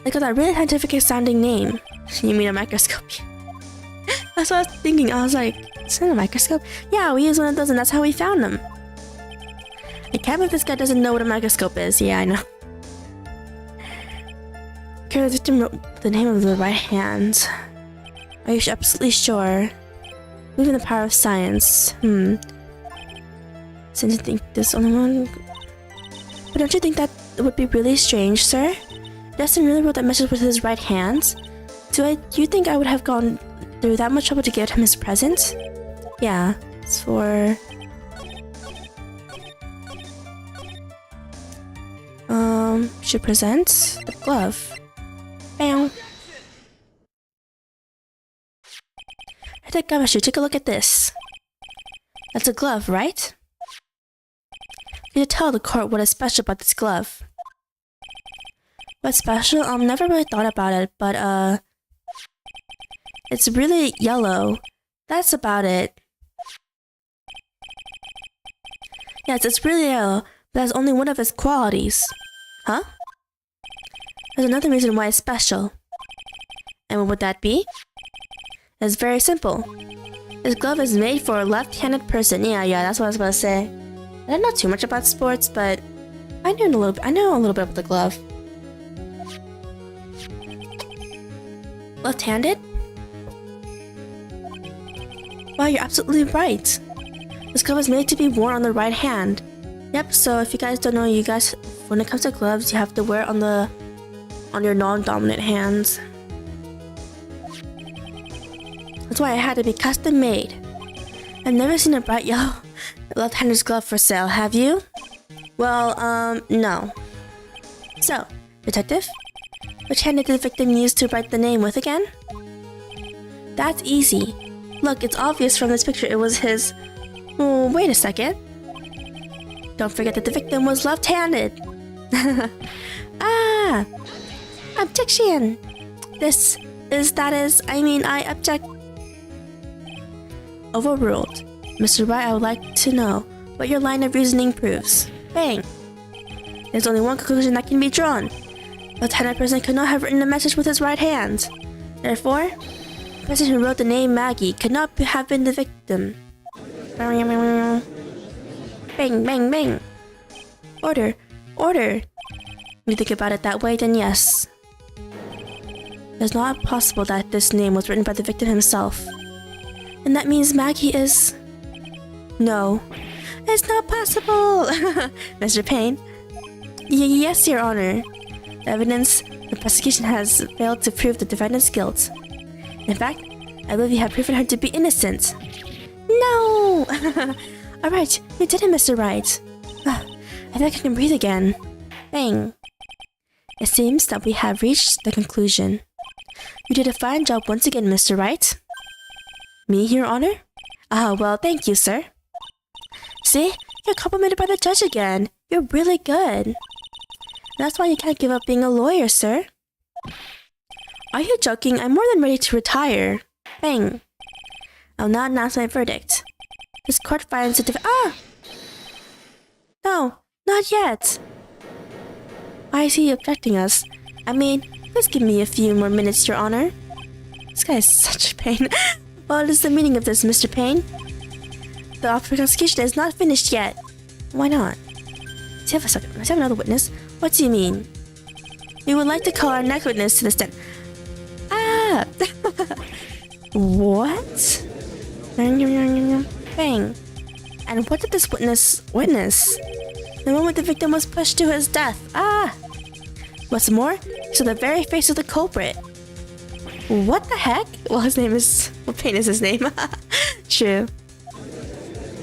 They got that really scientific sounding name. You mean a microscope? That's what I was thinking. I was like, is it a microscope? Yeah, we used one of those and that's how we found them. I can't believe this guy doesn't know what a microscope is. Yeah, I know. Okay, the victim wrote the name of the right hand. Are you absolutely sure? Believe in the power of science. Since you think this only one... But don't you think that would be really strange, sir? Dustin really wrote that message with his right hand? Do you think I would have gone through that much trouble to get him his present? Yeah, it's for... should present the glove. Bam! Hey, Gamashu, take a look at this. That's a glove, right? You should tell the court what is special about this glove. What's special? Never really thought about it, but it's really yellow. That's about it. Yes, it's really yellow, but that's only one of its qualities. Huh? There's another reason why it's special. And what would that be? It's very simple. This glove is made for a left-handed person. Yeah, that's what I was about to say. I don't know too much about sports, but I know a little bit about the glove. Left-handed? Wow, you're absolutely right. This glove is made to be worn on the right hand. Yep, so if you guys don't know, when it comes to gloves, you have to wear it on your non-dominant hands. That's why it had to be custom made. I've never seen a bright yellow left-hander's glove for sale, have you? Well, no. So, detective, which hand did the victim use to write the name with again? That's easy. Look, it's obvious from this picture it was his... Oh, wait a second. Don't forget that the victim was left-handed. Ah! Objection! I object. Overruled. Mr. Wright, I would like to know what your line of reasoning proves. Bang! There's only one conclusion that can be drawn. A left-handed person could not have written a message with his right hand. Therefore, the person who wrote the name Maggie could not have been the victim. Bang, bang, bang. Order. If you think about it that way, then yes. It's not possible that this name was written by the victim himself. And that means Maggie is... No. It's not possible! Mr. Payne? Yes, Your Honor. The prosecution has failed to prove the defendant's guilt. In fact, I believe you have proven her to be innocent. No! Alright, you did it, Mr. Wright. I think I can breathe again. Bang. It seems that we have reached the conclusion. You did a fine job once again, Mr. Wright. Me, Your Honor? Well, thank you, sir. See? You're complimented by the judge again. You're really good. That's why you can't give up being a lawyer, sir. Are you joking? I'm more than ready to retire. Bang. I'll now announce my verdict. This court finds the No, not yet. Why is he objecting us? Please give me a few more minutes, Your Honor. This guy is such a pain. What is the meaning of this, Mr. Payne? The prosecution is not finished yet. Why not? Let's have another witness. What do you mean? We would like to call our next witness to the stand. Ah! What? Bang. And what did this witness witness? The moment the victim was pushed to his death. Ah! What's more, he saw the very face of the culprit. What the heck? Well, his name is... What Payne is his name? True.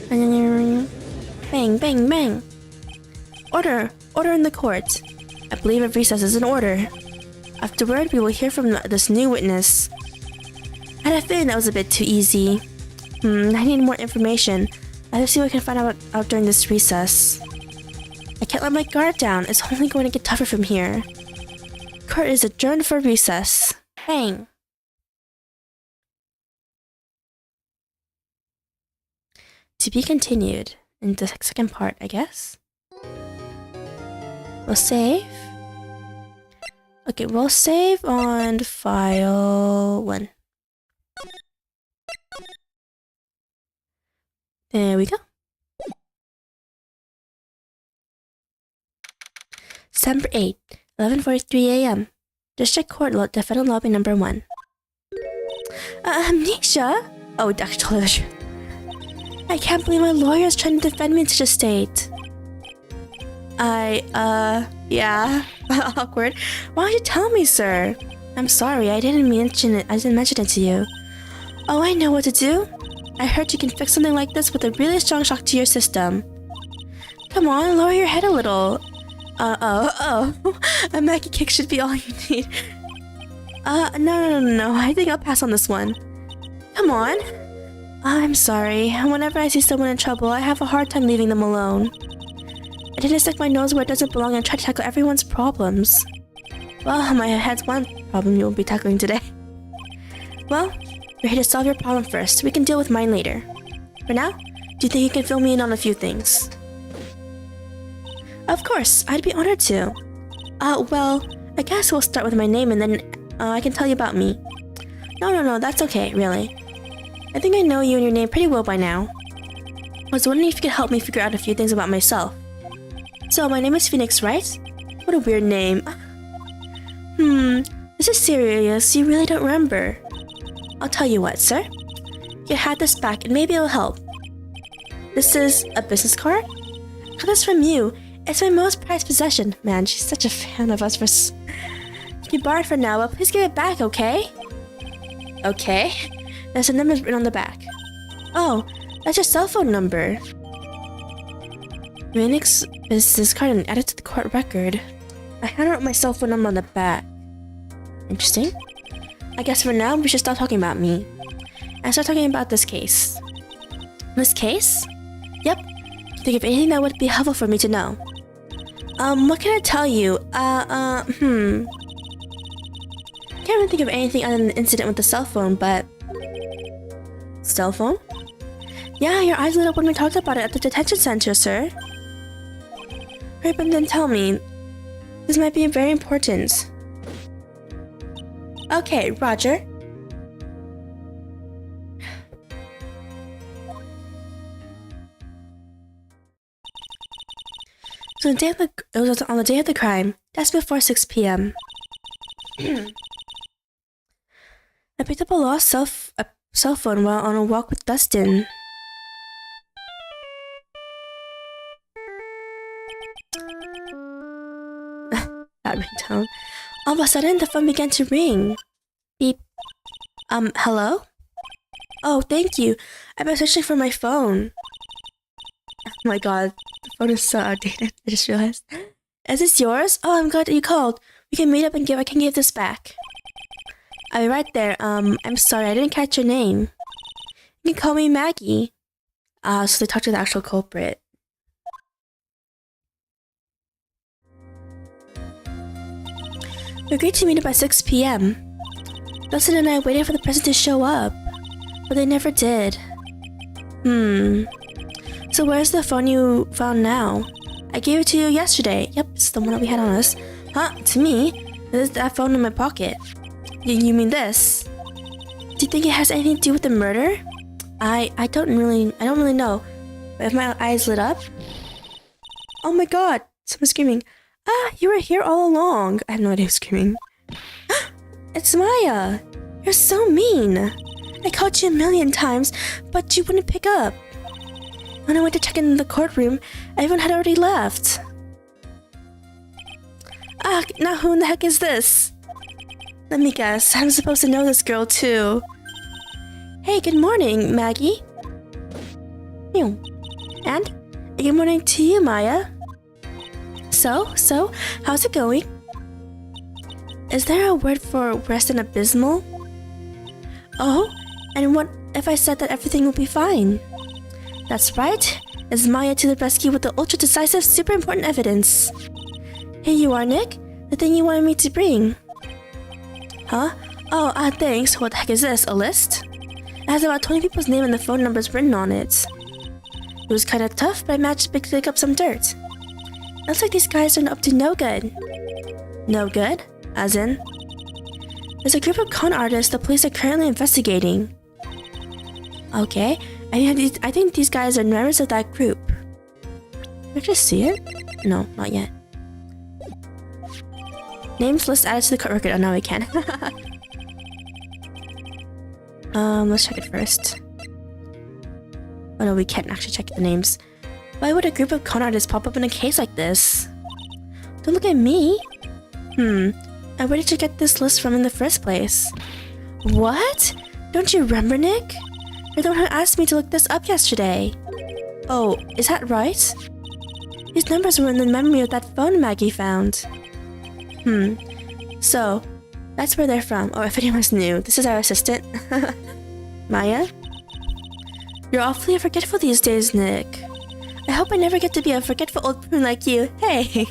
Bang, bang, bang. Order in the court. I believe a recess is in order. Afterward, we will hear from this new witness. I had a feeling that was a bit too easy. I need more information. Let's see what I can find out during this recess. I can't let my guard down. It's only going to get tougher from here. Court is adjourned for recess. Bang. To be continued in the second part, I guess. We'll save. Okay, we'll save on file 1. There we go. December 8, 11:43 a.m. District Court, Defendant Lobby number 1. Amnesia? Oh, actually, I can't believe my lawyer is trying to defend me in such a state. Yeah. Awkward. Why don't you tell me, sir? I'm sorry, I didn't mention it to you. Oh, I know what to do. I heard you can fix something like this with a really strong shock to your system. Come on, lower your head a little. A Maggie kick should be all you need. No. I think I'll pass on this one. Come on. I'm sorry. Whenever I see someone in trouble, I have a hard time leaving them alone. I didn't stick my nose where it doesn't belong and try to tackle everyone's problems. Well, my head's one problem you'll be tackling today. Well, we're here to solve your problem first. We can deal with mine later. For now, do you think you can fill me in on a few things? Of course, I'd be honored to. Well, I guess we'll start with my name and then I can tell you about me. No, that's okay, really. I think I know you and your name pretty well by now. I was wondering if you could help me figure out a few things about myself. So, my name is phoenixwright? What a weird name. This is serious, you really don't remember. I'll tell you what, sir. You can have this back and maybe it'll help. This is a business card? I got this from you. It's my most prized possession. Man, she's such a fan of us for You can borrow it for now, but please give it back, okay? Okay. There's a number written on the back. Oh, that's your cell phone number. Phoenix business card and added to the court record. I handwrote my cell phone number on the back. Interesting. I guess for now, we should stop talking about me and start talking about this case. This case? Yep. Think of anything that would be helpful for me to know. What can I tell you? Can't really think of anything other than the incident with the cell phone, but... Cell phone? Yeah, your eyes lit up when we talked about it at the detention center, sir. Right, but then tell me. This might be very important. Okay, Roger. So it was on the day of the crime, just before 6 p.m. I picked up a lost cell phone while on a walk with Dustin. That ringtone. All of a sudden, the phone began to ring. Beep. Hello? Oh, thank you. I've been searching for my phone. Oh my god, the phone is so outdated. I just realized. Is this yours? Oh, I'm glad that you called. We can meet up and I can give this back. I'll be right there. I'm sorry, I didn't catch your name. You can call me Maggie. So they talked to the actual culprit. We agreed to meet up at 6 p.m. Dustin and I waited for the person to show up, but they never did. So where's the phone you found now? I gave it to you yesterday. Yep, it's the one that we had on us. Huh? To me? There's that phone in my pocket. You mean this? Do you think it has anything to do with the murder? I don't really know. But if my eyes lit up? Oh my god! Someone's screaming. Ah, you were here all along. I have no idea who's screaming. It's Maya. You're so mean. I called you a million times, but you wouldn't pick up. When I went to check in the courtroom, everyone had already left. Ah, now who in the heck is this? Let me guess, I'm supposed to know this girl too. Hey, good morning, Maggie. And good morning to you, Maya. So, how's it going? Is there a word for worse than abysmal? Oh, and what if I said that everything will be fine? That's right. It's Maya to the rescue with the ultra-decisive, super important evidence. Here you are, Nick. The thing you wanted me to bring. Huh? Oh, thanks. What the heck is this? A list? It has about 20 people's name and the phone numbers written on it. It was kind of tough, but I managed to pick up some dirt. Looks like these guys are up to no good. No good? As in? There's a group of con artists the police are currently investigating. Okay, I think these guys are members of that group. Did I just see it? No, not yet. Names list added to the court record. Oh, now we can. Let's check it first. Oh no, we can't actually check the names. Why would a group of con artists pop up in a case like this? Don't look at me. And where did you get this list from in the first place? What? Don't you remember, Nick? You're the one who asked me to look this up yesterday. Oh, is that right? These numbers were in the memory of that phone Maggie found. So, that's where they're from. Oh, if anyone's new, this is our assistant. Maya? You're awfully forgetful these days, Nick. I hope I never get to be a forgetful old prune like you. Hey!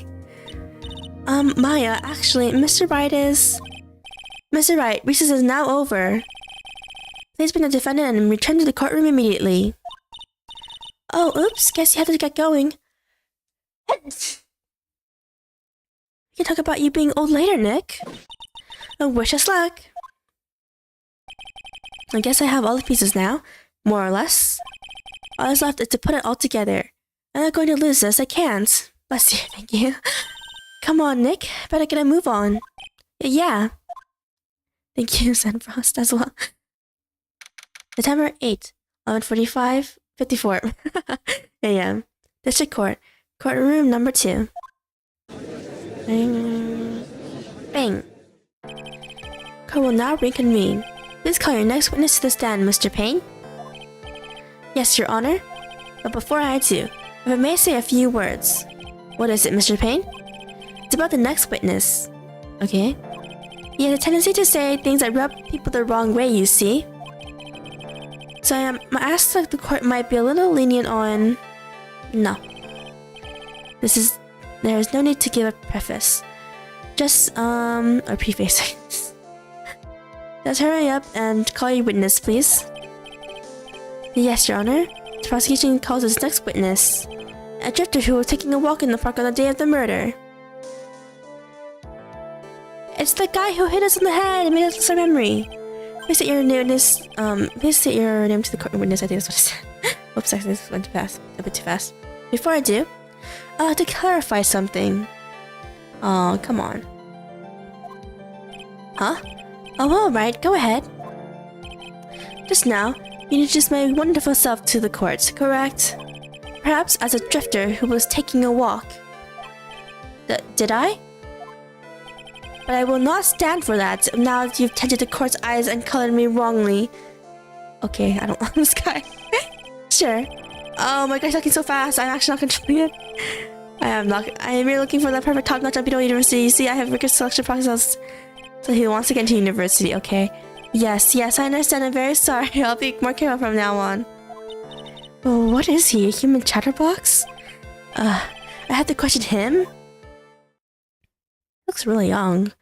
Maya, actually, Mr. Wright, recess is now over. Please bring the defendant and return to the courtroom immediately. Oh, oops, guess you have to get going. We can talk about you being old later, Nick. Oh, wish us luck. I guess I have all the pieces now, more or less. All that's left is to put it all together. I'm not going to lose this, I can't. Bless you, thank you. Come on, Nick, better get a move on. Yeah. Thank you, Sunfrost, as well. The timer 8, 11:45, 54 a.m. District Court, courtroom number 2. Bang. Court will now reconvene. Please call your next witness to the stand, Mr. Payne. Yes, Your Honor. But before I do, if I may say a few words. What is it, Mr. Payne? It's about the next witness. Okay. He has a tendency to say things that rub people the wrong way, you see. So I asked that the court might be a little lenient on... No. There is no need to give a preface. Just, or preface. Just hurry up and call your witness, please. Yes, Your Honor. The prosecution calls its next witness. A drifter who was taking a walk in the park on the day of the murder. It's the guy who hit us in the head and made us lose our memory. Please state your name to the court witness. I think that's what I said. Oops, I this went too fast. A bit too fast. Before I do, to clarify something. Oh, come on. Huh? Oh, alright, go ahead. Just now, you introduced my wonderful self to the court, correct? Perhaps as a drifter who was taking a walk. Did I? But I will not stand for that now that you've tainted the court's eyes and colored me wrongly. Okay, I don't like this guy. Sure. Oh my gosh, talking so fast. I'm actually not controlling it. I am really looking for the perfect top-notch at Beetle University. You see, I have rigorous selection process. So he wants to get into university, okay? Yes, I understand. I'm very sorry. I'll be more careful from now on. Oh, what is he? A human chatterbox? I had to question him? Looks really young.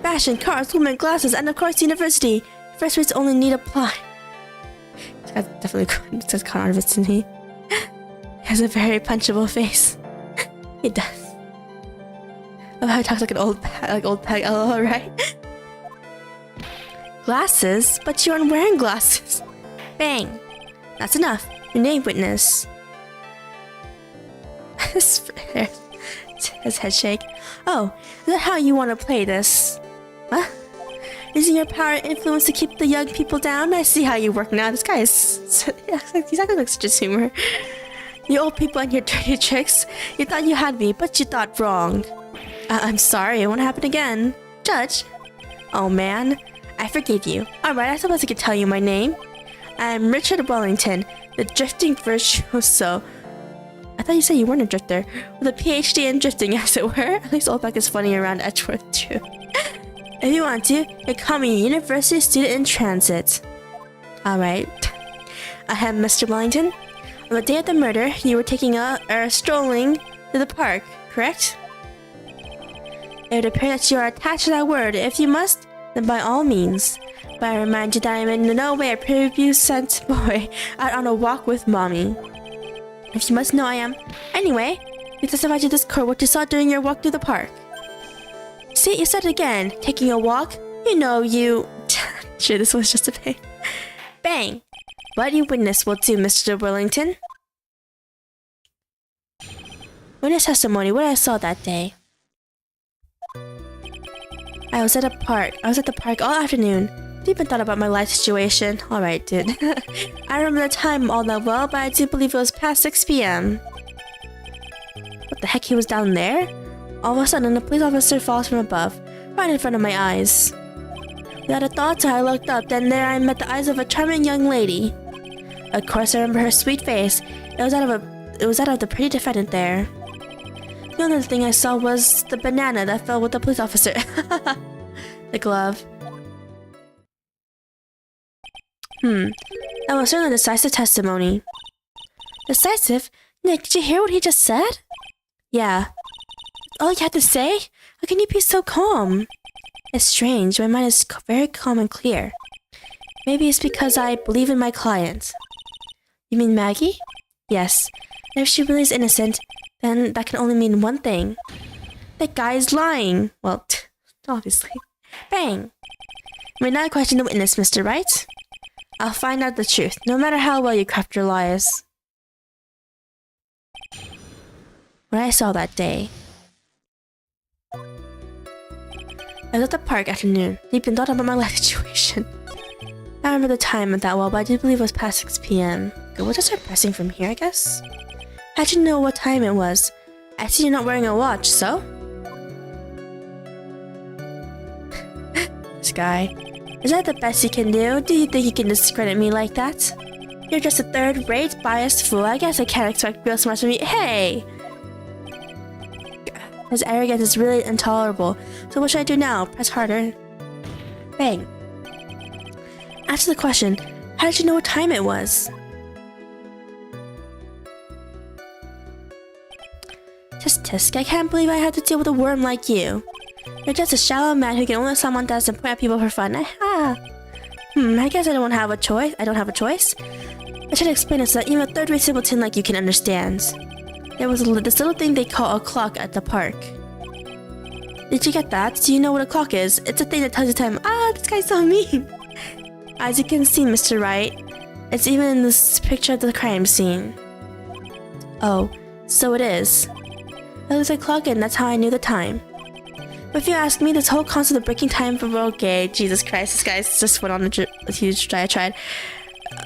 Fashion, cars, women, glasses, and of course university. First rates only need apply. This guy's definitely says con artist, isn't he? He has a very punchable face. He does. Oh, how he talks like an old peg. Oh, right. Glasses? But you aren't wearing glasses. Bang. That's enough. Your name, witness. His head shake. Oh, is that how you want to play this? Huh? Using your power and influence to keep the young people down? I see how you work now. This guy is... he's acting like such a humor. You old people and your dirty tricks. You thought you had me, but you thought wrong. I'm sorry, it won't happen again. Judge? Oh man, I forgive you. Alright, I suppose I could tell you my name. I'm Richard Wellington, the drifting virtuoso. I thought you said you weren't a drifter. With a PhD in drifting, as it were. At least Oldback is funny around Edgeworth, too. If you want to, you can call me a university student in transit. Alright. I am Mr. Wellington. On the day of the murder, you were strolling to the park, correct? It would appear that you are attached to that word. If you must, then by all means. But I remind you that I am in no way a preview-sent boy out on a walk with mommy. If you must know, I am. Anyway, you testify to this court what you saw during your walk through the park. See, you said it again. Taking a walk? You know, you... Sure, this was just a pain. Bang! What you witnessed will do, Mr. Wellington. Witness testimony, what I saw that day. I was at the park all afternoon. Deep in thought about my life situation. Alright, dude. I remember the time all that well, but I do believe it was past 6 p.m. What the heck, he was down there? All of a sudden, a police officer falls from above, right in front of my eyes. Without a thought, I looked up, then there I met the eyes of a charming young lady. Of course, I remember her sweet face. It was that of the pretty defendant there. The only thing I saw was the banana that fell with the police officer. The glove. That was certainly a decisive testimony. Decisive? Nick, did you hear what he just said? Yeah. All you had to say? How can you be so calm? It's strange. My mind is very calm and clear. Maybe it's because I believe in my client. You mean Maggie? Yes. And if she really is innocent, then that can only mean one thing. That guy is lying. Well, obviously. Bang. You may not question the witness, Mr. Wright. I'll find out the truth, no matter how well you craft your lies. What I saw that day. I was at the park afternoon, deep in thought about my life situation. I remember the time that well, but I do believe it was past 6 p.m. Good, we'll just start pressing from here, I guess. How'd you know what time it was? I see you're not wearing a watch, so? This guy. Is that the best you can do? Do you think you can discredit me like that? You're just a third-rate, biased fool. I guess I can't expect real smarts from you. Hey! His arrogance is really intolerable. So what should I do now? Press harder. Bang. Answer the question. How did you know what time it was? Tisk tisk, I can't believe I had to deal with a worm like you. You're just a shallow man who can only someone does and point at people for fun. Aha! I guess I don't have a choice. I should explain it so that even a third-rate simpleton like you can understand. There was this little thing they call a clock at the park. Did you get that? Do you know what a clock is? It's a thing that tells you time. Ah, this guy's so mean! As you can see, Mr. Wright, it's even in this picture of the crime scene. Oh, so it is. It was a clock and that's how I knew the time. But if you ask me, this whole concept of breaking time for okay, Jesus Christ, this guy's just went on a huge diatribe.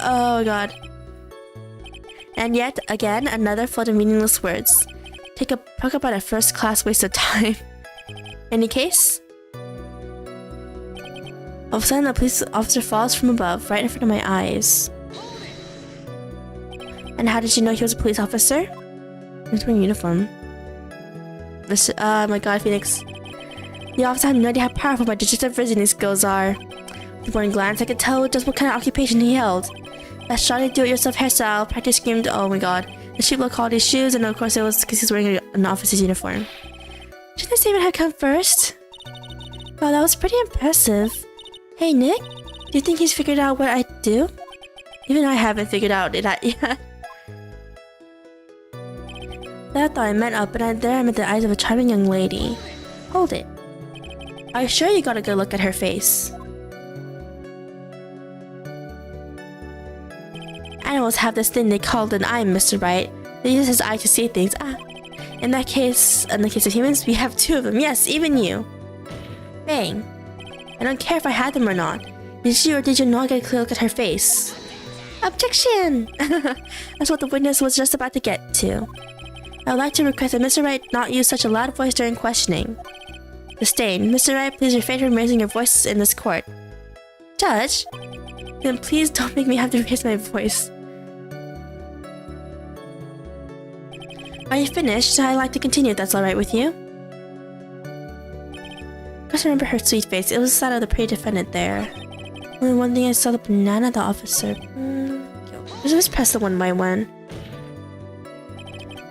Oh god. And yet, again, another flood of meaningless words. Talk about a first-class waste of time. Any case? All of a sudden, a police officer falls from above, right in front of my eyes. And how did you know he was a police officer? He's wearing a uniform. My god, Phoenix. The officer had no idea how powerful my digital reasoning skills are. With one glance, I could tell just what kind of occupation he held. That shoddy do-it-yourself hairstyle, practice screamed, oh my god. The cheap low-quality shoes, and of course it was because he's wearing an officer's uniform. Should this even have come first? Wow, that was pretty impressive. Hey, Nick? Do you think he's figured out what I do? Even I haven't figured out it yet. That thought I met up, and there I met the eyes of a charming young lady. Hold it. Are you sure you got a good look at her face? Animals have this thing they call an eye, Mr. Wright. They use his eye to see things. In the case of humans, we have two of them. Yes, even you. Bang. I don't care if I had them or not. Did you or did you not get a clear look at her face? Objection! That's what the witness was just about to get to. I would like to request that Mr. Wright not use such a loud voice during questioning. Disdain. Mr. Wright, please refrain from raising your voice in this court. Judge? Then please don't make me have to raise my voice. Are you finished? I'd like to continue if that's alright with you. I just remember her sweet face. It was that of the pretty defendant there. Only one thing I saw the banana, the officer. Let's just press the one by one.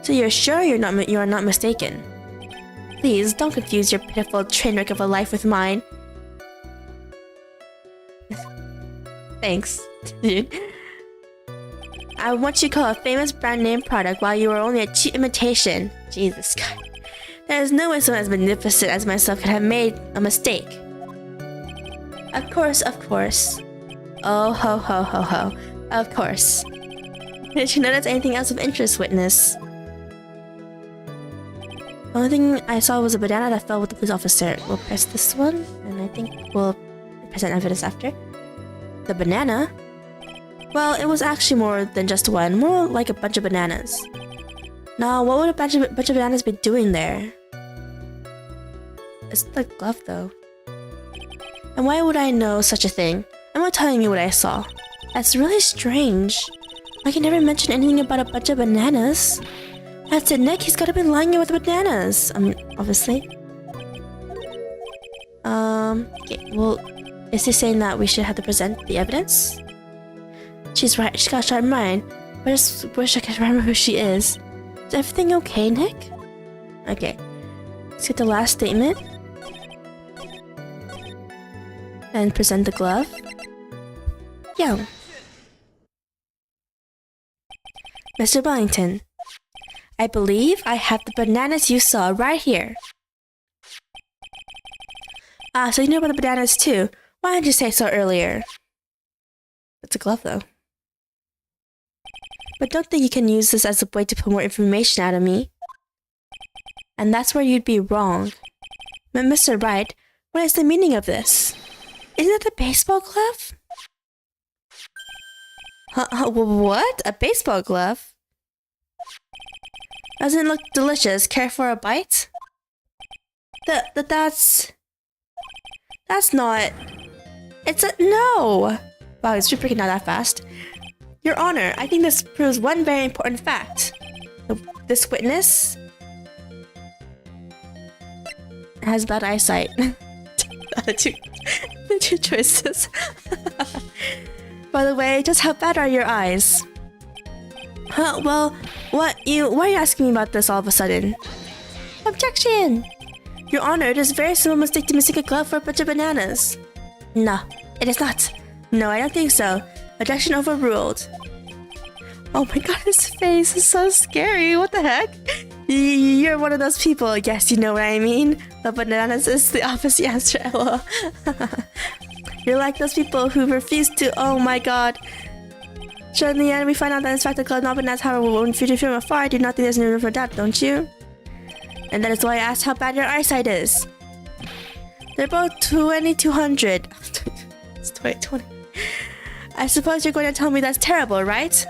So you're sure you are not mistaken? Please, don't confuse your pitiful train wreck of a life with mine. Thanks, dude. I want you to call a famous brand name product while you are only a cheap imitation. Jesus God. There is no way someone as magnificent as myself could have made a mistake. Of course, of course. Oh ho ho ho ho. Of course. Did you notice anything else of interest, witness? The only thing I saw was a banana that fell with the police officer. We'll press this one, and I think we'll present evidence after. The banana? Well, it was actually more than just one, more like a bunch of bananas. Now, what would a bunch of bananas be doing there? It's the glove, though. And why would I know such a thing? I'm not telling you what I saw. That's really strange. I can never mention anything about a bunch of bananas. That's it, Nick. He's gotta be lying about the bananas. I mean, obviously. Okay, well, is he saying that we should have to present the evidence? She's right. She's got a sharp mind. But I just wish I could remember who she is. Is everything okay, Nick? Okay. Let's get the last statement. And present the glove. Yo. Mr. Bellington, I believe I have the bananas you saw right here. Ah, so you knew about the bananas too. Why didn't you say so earlier? It's a glove though. But don't think you can use this as a way to pull more information out of me. And that's where you'd be wrong. But Mr. Wright, what is the meaning of this? Isn't it the baseball glove? What? A baseball glove? Doesn't it look delicious? Care for a bite? That's not... It's a... No! Wow, it's freaking out that fast. Your Honor, I think this proves one very important fact. This witness has bad eyesight. the two choices. By the way, just how bad are your eyes? Huh, well, why are you asking me about this all of a sudden? Objection! Your Honor, it is a very simple mistake to mistake a glove for a bunch of bananas. No, it is not. No, I don't think so. Objection overruled. Oh my god, his face is so scary. What the heck? You're one of those people. Yes, you know what I mean. The bananas is the opposite answer. LOL. You're like those people who refuse to. Oh my god. Sure, in the end, we find out that in fact the glove not bananas. However, when future film afar, I do not think there's any room for doubt, don't you? And that is why I asked how bad your eyesight is. They're both 2200. It's 2020. I suppose you're going to tell me that's terrible, right?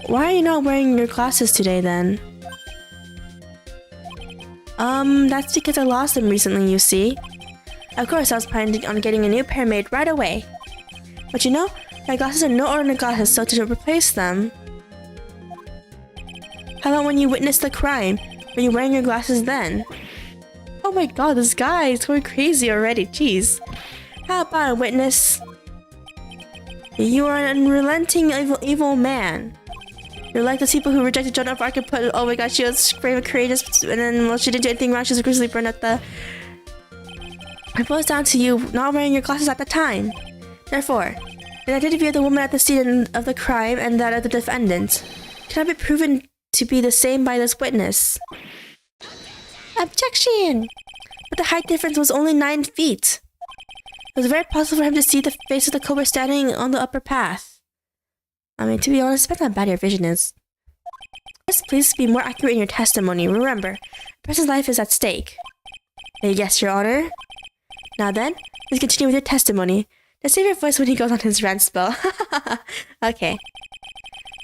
Why are you not wearing your glasses today, then? That's because I lost them recently, you see. Of course, I was planning on getting a new pair made right away. But you know, my glasses are no ordinary glasses, so to replace them... How about when you witnessed the crime? Were you wearing your glasses then? Oh my god, this guy is going crazy already, jeez. How about a witness? You are an unrelenting evil man. You're like those people who rejected Joan of Arc and put, oh my god, she was brave and courageous, and then, well, she didn't do anything wrong, she was gruesomely burned at the... It boils down to you not wearing your glasses at the time. Therefore, the identity of the woman at the scene of the crime and that of the defendant cannot be proven to be the same by this witness. Objection! But the height difference was only 9 feet. It was very possible for him to see the face of the culprit standing on the upper path. I mean, to be honest, depends on how bad your vision is. Please be more accurate in your testimony. Remember, a person's life is at stake. Yes, Your Honor. Now then, let's continue with your testimony. Let's save your voice when he goes on his rant spell. Okay.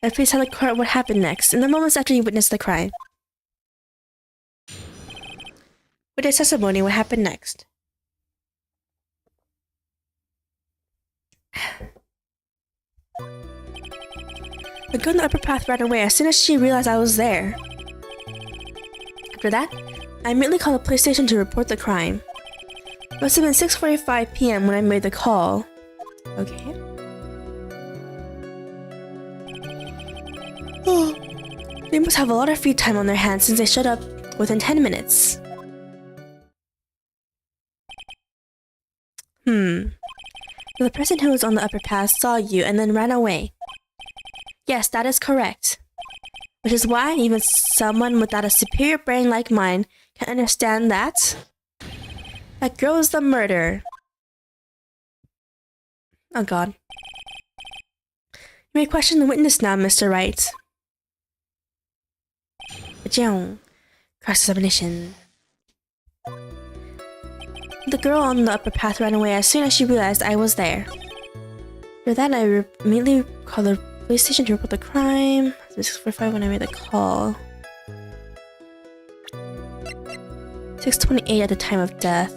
Now please tell the court what happened next, in the moments after you witnessed the crime. With your testimony, what happened next? The girl in the upper path ran away as soon as she realized I was there. After that, I immediately called the police station to report the crime. It must have been 6:45 p.m. when I made the call. Okay. Oh, they must have a lot of free time on their hands since they showed up within 10 minutes. The person who was on the upper path saw you and then ran away. Yes, that is correct. Which is why even someone without a superior brain like mine can understand that. That girl is the murderer. Oh god. You may question the witness now, Mr. Wright. Cross-examination. The girl on the upper path ran away as soon as she realized I was there. For that, I immediately called the police station to report the crime. It was 6:45 when I made the call. 6:28 at the time of death.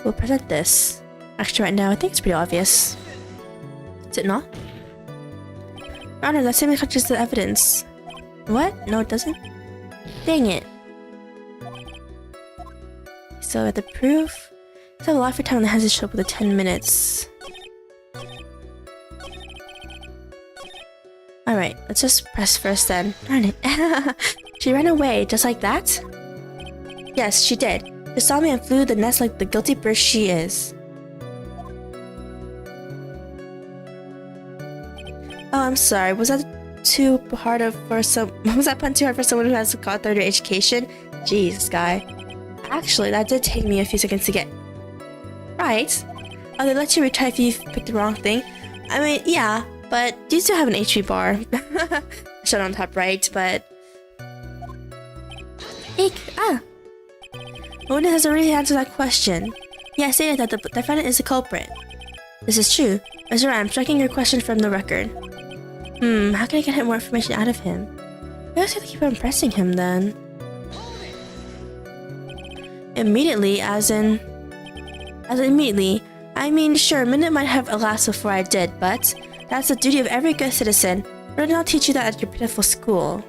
We'll present this. Actually, right now, I think it's pretty obvious. Is it not? Honor, that statement touches the evidence. What? No, it doesn't? Dang it. So, at the proof, let's have a lot for time on the hands to show up within 10 minutes. Alright, let's just press first then. Darn it. She ran away, just like that? Yes, she did. She saw me and flew the nest like the guilty bird she is. Oh, I'm sorry. Was that too hard for some? Was that pun too hard for someone who has a third education? Jeez, guy. Actually, that did take me a few seconds to get right. Oh, they let you retry if you picked the wrong thing. I mean, yeah, but you still have an HP bar. Shown on top right, but eek, One has already answered that question. Yeah, I stated that the defendant is the culprit. This is true. Mr. Wright, I'm checking your question from the record. How can I get more information out of him? I just have to keep on pressing him then. Immediately, as in immediately. I mean, sure, a minute might have elapsed before I did, but that's the duty of every good citizen. Or did not teach you that at your pitiful school.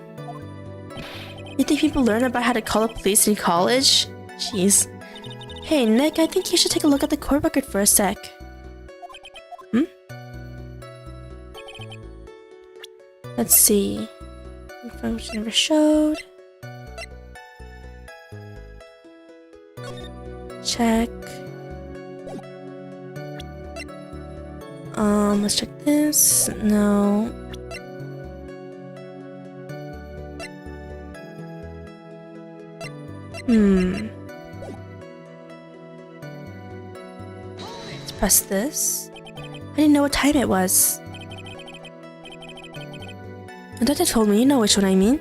You think people learn about how to call the police in college? Jeez. Hey, Nick, I think you should take a look at the court record for a sec. Let's see. Information never showed. Check. Let's check this. No. Let's press this. I didn't know what time it was. I thought they told me, you know which one I mean.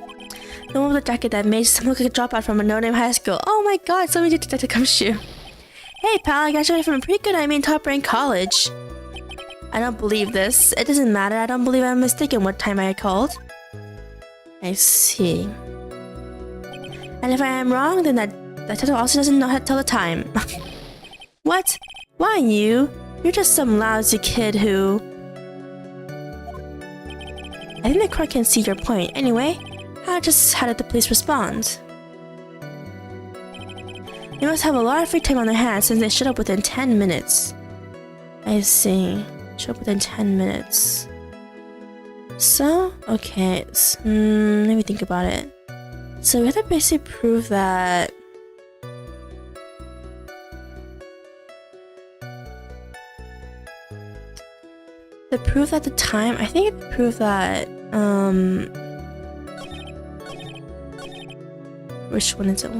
The one with the jacket that made someone look like a dropout from a no-name high school. Oh my god, somebody did Detective Gumshoe. Hey pal, I graduated from a pretty good, top-ranked college. I don't believe this. It doesn't matter, I don't believe I'm mistaken what time I called. I see. And if I am wrong, then that title also doesn't know how to tell the time. What? Why you? You're just some lousy kid who... I think the court can see your point. Anyway, how did the police respond? They must have a lot of free time on their hands since they showed up within 10 minutes. I see. Showed up within 10 minutes. So, okay. Let me think about it. So we have to basically prove that... The proof at the time, I think it proved that, which one is it?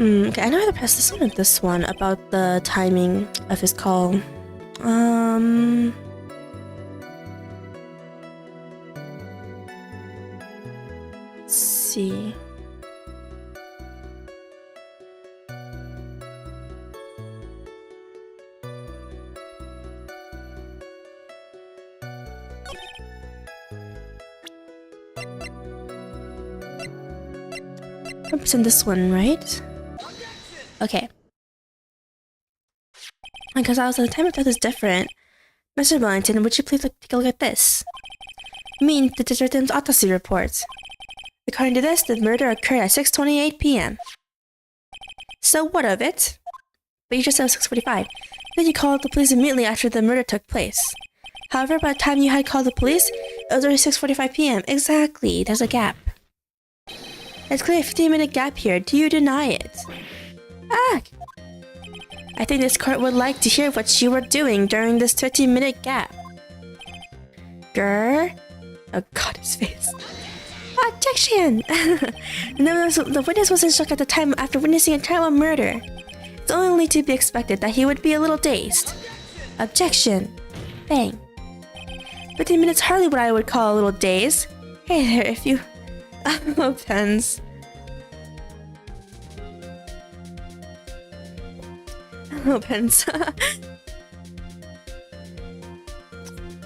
Okay, I know how to press this one or this one about the timing of his call. Let's see. Represent this one, right? Okay. Because the time of death is different. Mr. Wellington, would you please take a look at this? I mean, the victim's autopsy report. According to this, the murder occurred at 6:28 p.m. So what of it? But you just said 6:45. Then you called the police immediately after the murder took place. However, by the time you had called the police, it was already 6:45 p.m. Exactly, there's a gap. There's clearly a 15-minute gap here. Do you deny it? I think this court would like to hear what you were doing during this 15-minute gap. Grr. Oh god, his face. Objection! The witness was in shock at the time after witnessing a terrible murder. It's only to be expected that he would be a little dazed. Objection. Bang. 15 minutes hardly what I would call a little daze. Hey there, if you... Oh, pens. Oh, pens.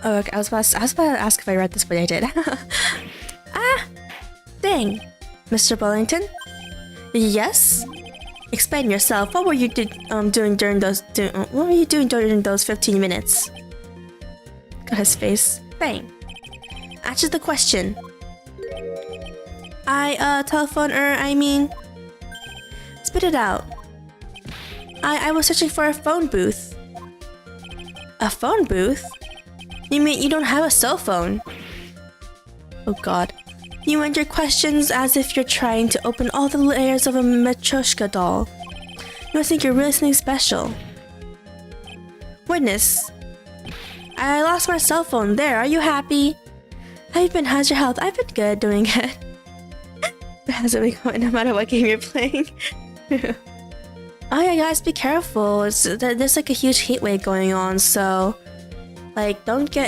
Oh, okay. I was about to ask if I read this, but I did. Ah! Dang. Mr. Bullington? Yes? Explain yourself. What were you doing during those 15 minutes? Got his face. Bang. Answer the question. I mean... Spit it out. I was searching for a phone booth. A phone booth? You mean you don't have a cell phone? Oh god. You end your questions as if you're trying to open all the layers of a Matryoshka doll. You must think you're really something special. Witness. I lost my cell phone. There, are you happy? How you been? How's your health? I've been good, doing good. How's it been going no matter what game you're playing? Oh yeah, guys, be careful. There's like a huge heat wave going on, so... Like,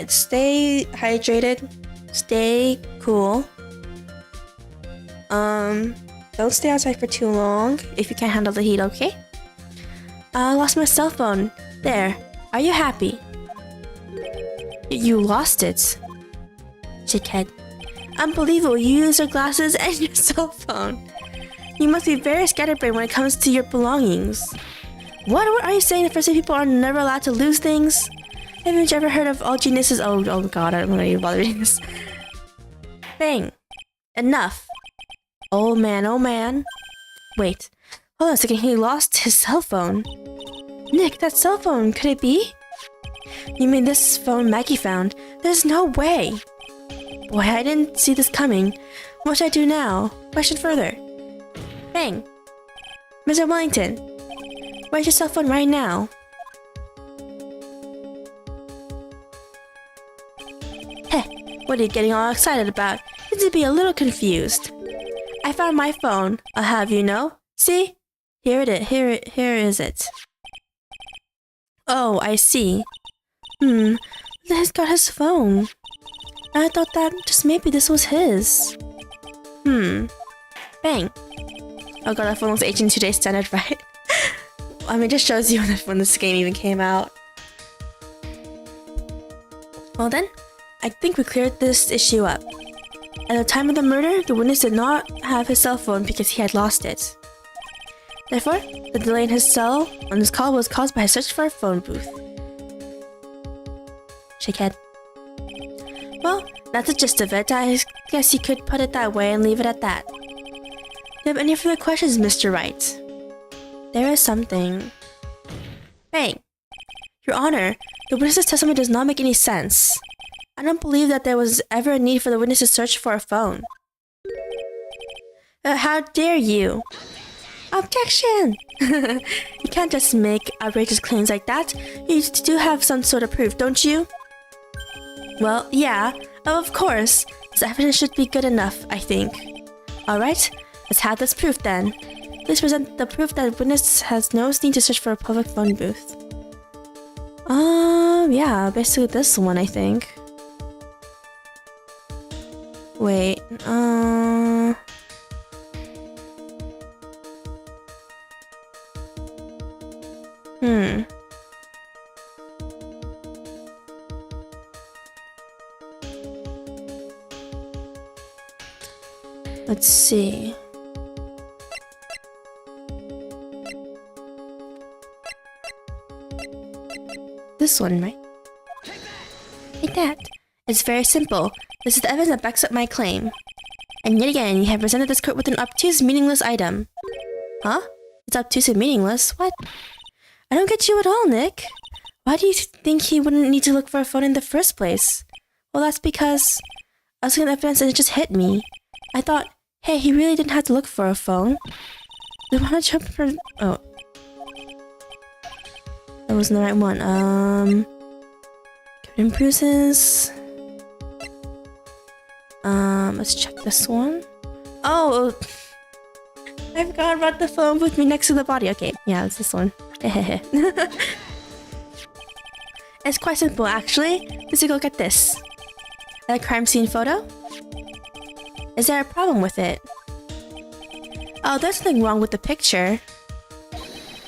stay hydrated. Stay cool. Don't stay outside for too long if you can't handle the heat, okay? I lost my cell phone. There. Are you happy? You lost it. Chickhead. Unbelievable, you use your glasses and your cell phone. You must be very scatterbrained when it comes to your belongings. What are you saying? The first people are never allowed to lose things? Haven't you ever heard of all geniuses? Oh god, I don't want to bother reading this. Bang. Enough. Oh man. Wait. Hold on a second, he lost his cell phone. Nick, that cell phone, could it be? You mean this phone Maggie found? There's no way. Boy, I didn't see this coming. What should I do now? Question further. Bang. Mr. Wellington, where's your cell phone right now? Heh, what are you getting all excited about? You need to be a little confused. I found my phone, I'll have you know. See? Here is it. Oh, I see. He's got his phone. I thought that just maybe this was his. Bang. Oh god, that phone looks 18 today's standard, right? I mean, it just shows you when this game even came out. Well then, I think we cleared this issue up. At the time of the murder, the witness did not have his cell phone because he had lost it. Therefore, the delay in his call was caused by his search for a phone booth. Shakehead. Well, that's the gist of it. I guess you could put it that way and leave it at that. Do you have any further questions, Mr. Wright? There is something. Bang! Your Honor, the witness's testimony does not make any sense. I don't believe that there was ever a need for the witness to search for a phone. How dare you? Objection! You can't just make outrageous claims like that. You do have some sort of proof, don't you? Well, yeah, of course. This evidence should be good enough, I think. Alright, let's have this proof then. Please present the proof that the witness has no need to search for a public phone booth. Yeah, basically this one, I think. Wait, Let's see. This one, right? Take that. It's very simple. This is the evidence that backs up my claim. And yet again, you have presented this court with an obtuse, meaningless item. Huh? It's obtuse and meaningless? What? I don't get you at all, Nick. Why do you think he wouldn't need to look for a phone in the first place? Well, that's because I was looking at the evidence and it just hit me. I thought, hey, he really didn't have to look for a phone. Then why not jump for... Oh. That wasn't the right one. Covered in bruises. Let's check this one. Oh! I forgot about the phone with me next to the body. Okay, yeah, it's this one. It's quite simple, actually. Let's go get this. A crime scene photo? Is there a problem with it? Oh, there's nothing wrong with the picture.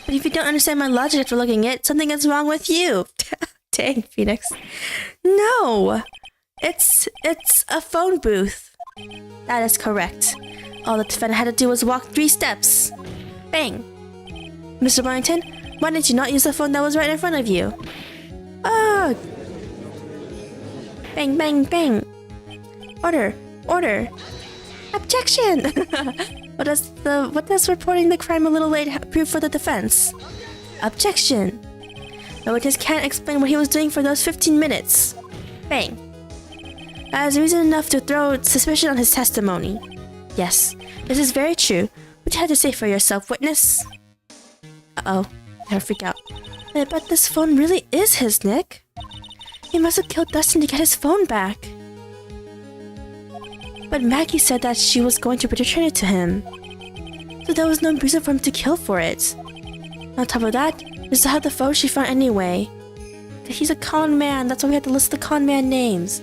But if you don't understand my logic after looking at it, something is wrong with you. Dang, Phoenix. No! It's a phone booth. That is correct. All the defendant had to do was walk 3 steps. Bang! Mr. Wellington, why didn't you not use the phone that was right in front of you? Oh! Bang, bang, bang! Order! Order! Objection! What does reporting the crime a little late prove for the defense? Objection! The witness can't explain what he was doing for those 15 minutes. Bang! That is reason enough to throw suspicion on his testimony. Yes, this is very true. What you had to say for yourself, witness? Uh-oh. Never freak out. I bet this phone really is his, Nick. He must have killed Dustin to get his phone back. But Maggie said that she was going to return it to him. So there was no reason for him to kill for it. On top of that, we still have the phone she found anyway. He's a con man, that's why we had to list the con man names.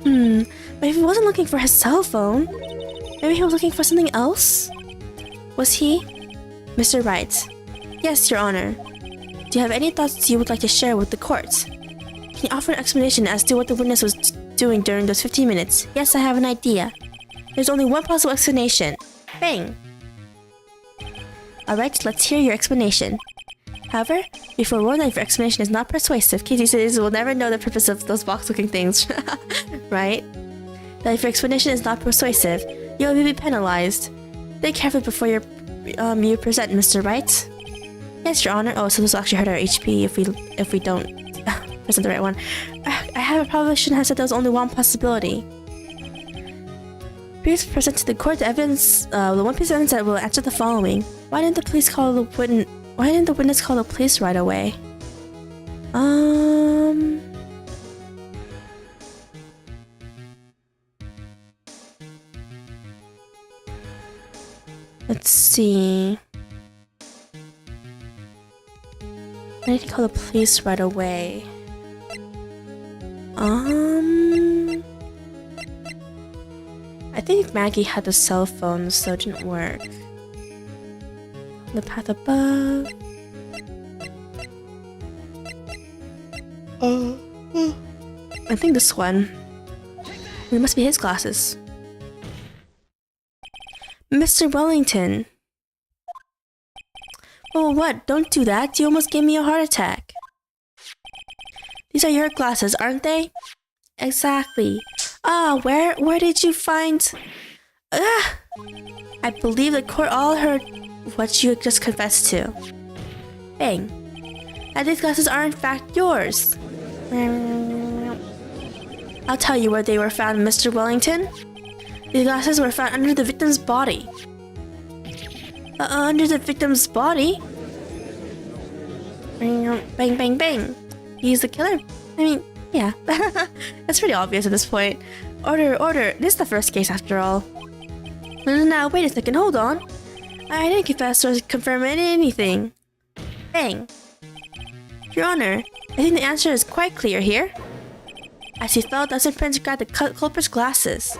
But if he wasn't looking for his cell phone, maybe he was looking for something else? Was he? Mr. Wright. Yes, Your Honor. Do you have any thoughts you would like to share with the court? Can you offer an explanation as to what the witness was doing during those 15 minutes? Yes, I have an idea. There's only one possible explanation. Bang! Alright, let's hear your explanation. However, be forewarned that if your explanation is not persuasive, Casey citizens will never know the purpose of those box-looking things. Right? That if your explanation is not persuasive, you will be penalized. Think carefully before you present, Mr. Wright. Yes, Your Honor. Oh, so this will actually hurt our HP if we don't present the right one. I probably shouldn't have said there was only one possibility. Please present to the court the evidence, the one piece of evidence that will answer the following. Why didn't the witness call the police right away? Let's see. I need to call the police right away. I think Maggie had the cell phone, so it didn't work. The path above. I think this one. It must be his glasses. Mr. Wellington. Oh, what? Don't do that. You almost gave me a heart attack. These are your glasses, aren't they? Exactly. Ah, where did you find... I believe the court all heard what you just confessed to. Bang. And these glasses are in fact yours. I'll tell you where they were found, Mr. Wellington. These glasses were found under the victim's body. Under the victim's body? Bang, bang, bang. He's the killer? I mean, yeah. That's pretty obvious at this point. Order, order. This is the first case after all. Now, wait a second, hold on. I didn't confess or confirm anything. Bang. Your Honor, I think the answer is quite clear here. As he fell, Dustin Prince grabbed the culprit's glasses.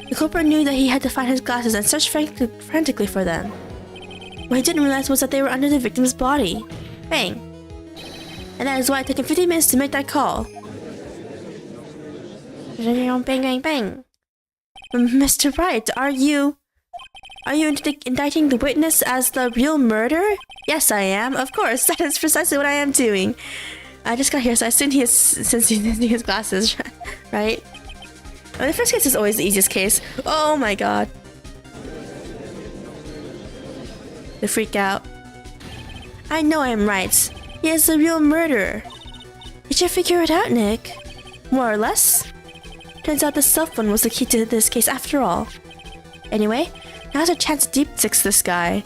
The culprit knew that he had to find his glasses and searched frantically for them. What he didn't realize was that they were under the victim's body. Bang. And that is why it took him 15 minutes to make that call. Bang, bang, bang. Mr. Wright, are you indicting the witness as the real murderer? Yes, I am. Of course, that is precisely what I am doing. I just got here, so I assumed since he's using his glasses, right? Oh, the first case is always the easiest case. Oh my god. The freak out. I know I'm right. He is the real murderer. Did you figure it out, Nick? More or less? Turns out the cell phone was the key to this case after all. Anyway, now's our chance to deep six this guy.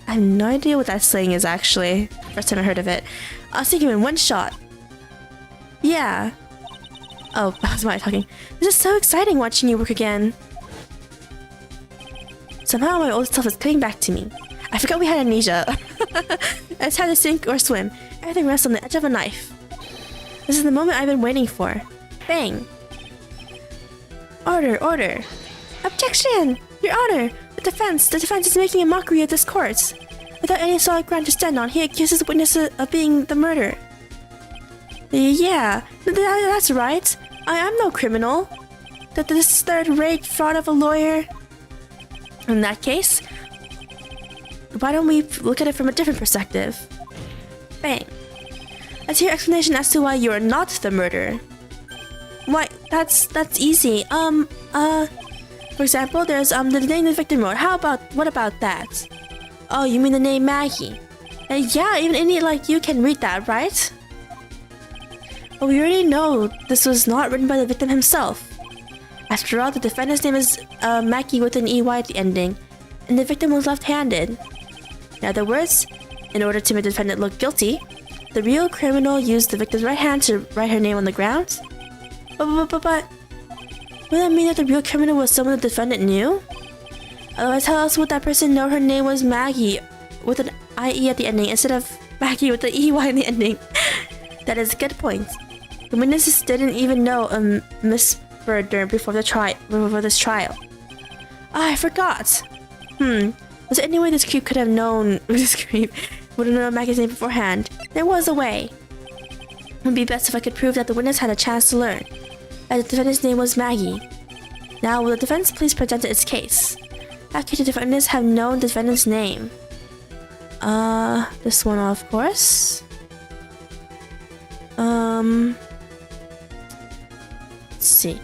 I have no idea what that saying is actually. First time I heard of it. I'll sink him in one shot. Yeah. Oh, that was my talking. This is so exciting watching you work again. Somehow my old self is coming back to me. I forgot we had amnesia. It's time to sink or swim. Everything rests on the edge of a knife. This is the moment I've been waiting for. Bang! Order, order! Objection! Your Honor! The defense is making a mockery of this court. Without any solid ground to stand on, he accuses the witness of being the murderer. Yeah, that's right. I am no criminal. This third-rate fraud of a lawyer. In that case, why don't we look at it from a different perspective? Bang. Let's hear your explanation as to why you are not the murderer. Why, that's easy. For example, there's the name the victim wrote. What about that? Oh, you mean the name Maggie? Yeah, even an idiot like you can read that, right? But we already know this was not written by the victim himself. After all, the defendant's name is Maggie with an EY at the ending, and the victim was left-handed. In other words, in order to make the defendant look guilty, the real criminal used the victim's right hand to write her name on the ground. But would that mean that the real criminal was someone the defendant knew? Otherwise, how else would that person know her name was Maggie with an IE at the ending instead of Maggie with the EY in the ending? That is a good point. The witnesses didn't even know Miss Birder before this trial. I forgot. Was there any way this creep could have known would have known Maggie's name beforehand? There was a way. It would be best if I could prove that the witness had a chance to learn that the defendant's name was Maggie. Now, will the defense please present its case? How could the defendants have known the defendant's name? This one, of course. Let's see.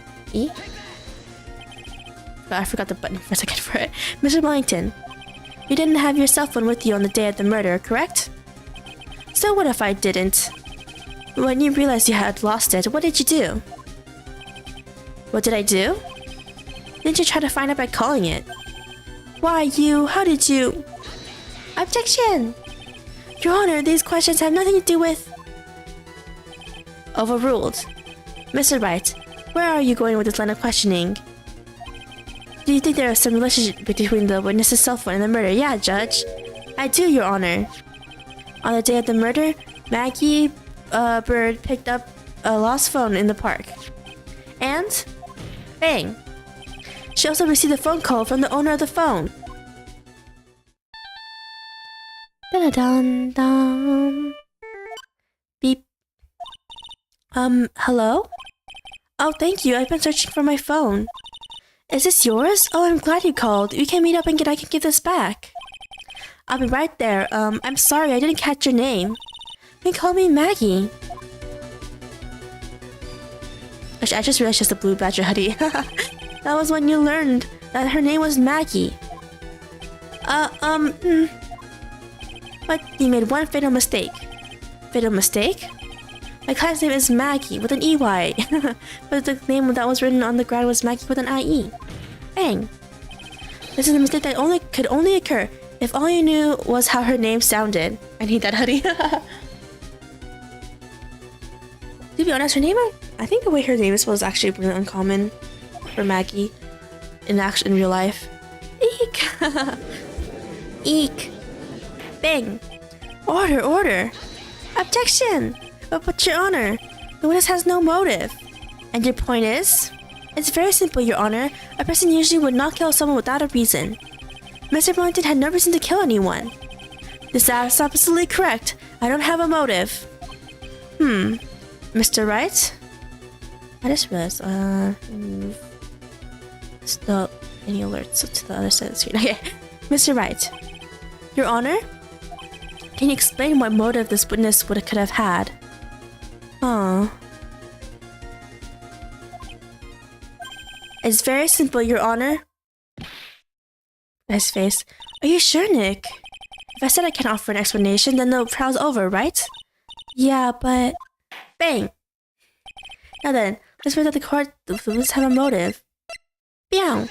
I forgot the button for a second for it. Mr. Wellington, you didn't have your cell phone with you on the day of the murder, correct? So what if I didn't? When you realized you had lost it, what did you do? What did I do? Didn't you try to find it by calling it? Why, how did you... Objection! Your Honor, these questions have nothing to do with... Overruled. Mr. Wright, where are you going with this line of questioning? Do you think there is some relationship between the witness's cell phone and the murder? Yeah, Judge. I do, Your Honor. On the day of the murder, Maggie Bird picked up a lost phone in the park. And... bang! She also received a phone call from the owner of the phone. Dun-dun-dun. Beep. Hello? Oh, thank you. I've been searching for my phone. Is this yours? Oh, I'm glad you called. We can meet up and I can give this back. I'll be right there. I'm sorry, I didn't catch your name. You can call me Maggie. Actually, I just realized she's a blue badger hoodie. That was when you learned that her name was Maggie. But you made one fatal mistake. Fatal mistake? My client's name is Maggie with an EY. But the name that was written on the ground was Maggie with an IE. Bang! This is a mistake that could only occur if all you knew was how her name sounded. I need that hoodie. To be honest, her name, I think the way her name is spelled is actually really uncommon for Maggie in real life. Eek! Eek! Bang! Order, order! Objection! But Your Honor, the witness has no motive. And your point is? It's very simple, Your Honor. A person usually would not kill someone without a reason. Mr. Wellington had no reason to kill anyone. This is absolutely correct. I don't have a motive. Mr. Wright? I just realized, stop any alerts to the other side of the screen. Okay. Mr. Wright. Your Honor? Can you explain what motive this witness could have had? It's very simple, Your Honor. Nice face. Are you sure, Nick? If I said I can't offer an explanation, then the trial's over, right? Yeah, but... Bang! Now then, let's prove that the court does have a motive. Meow!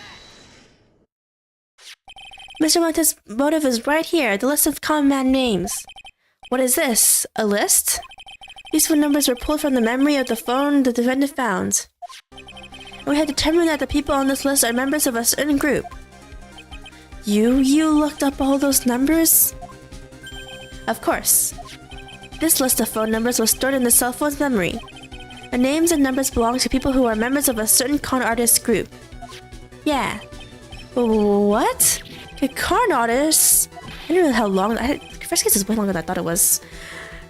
Mr. Wellington's motive is right here, the list of common man names. What is this? A list? These phone numbers were pulled from the memory of the phone the defendant found. And we have determined that the people on this list are members of a certain group. You looked up all those numbers? Of course. This list of phone numbers was stored in the cell phone's memory. The names and numbers belong to people who are members of a certain con artist group. Yeah. What? A con artist? I didn't know how long. First case is way longer than I thought it was.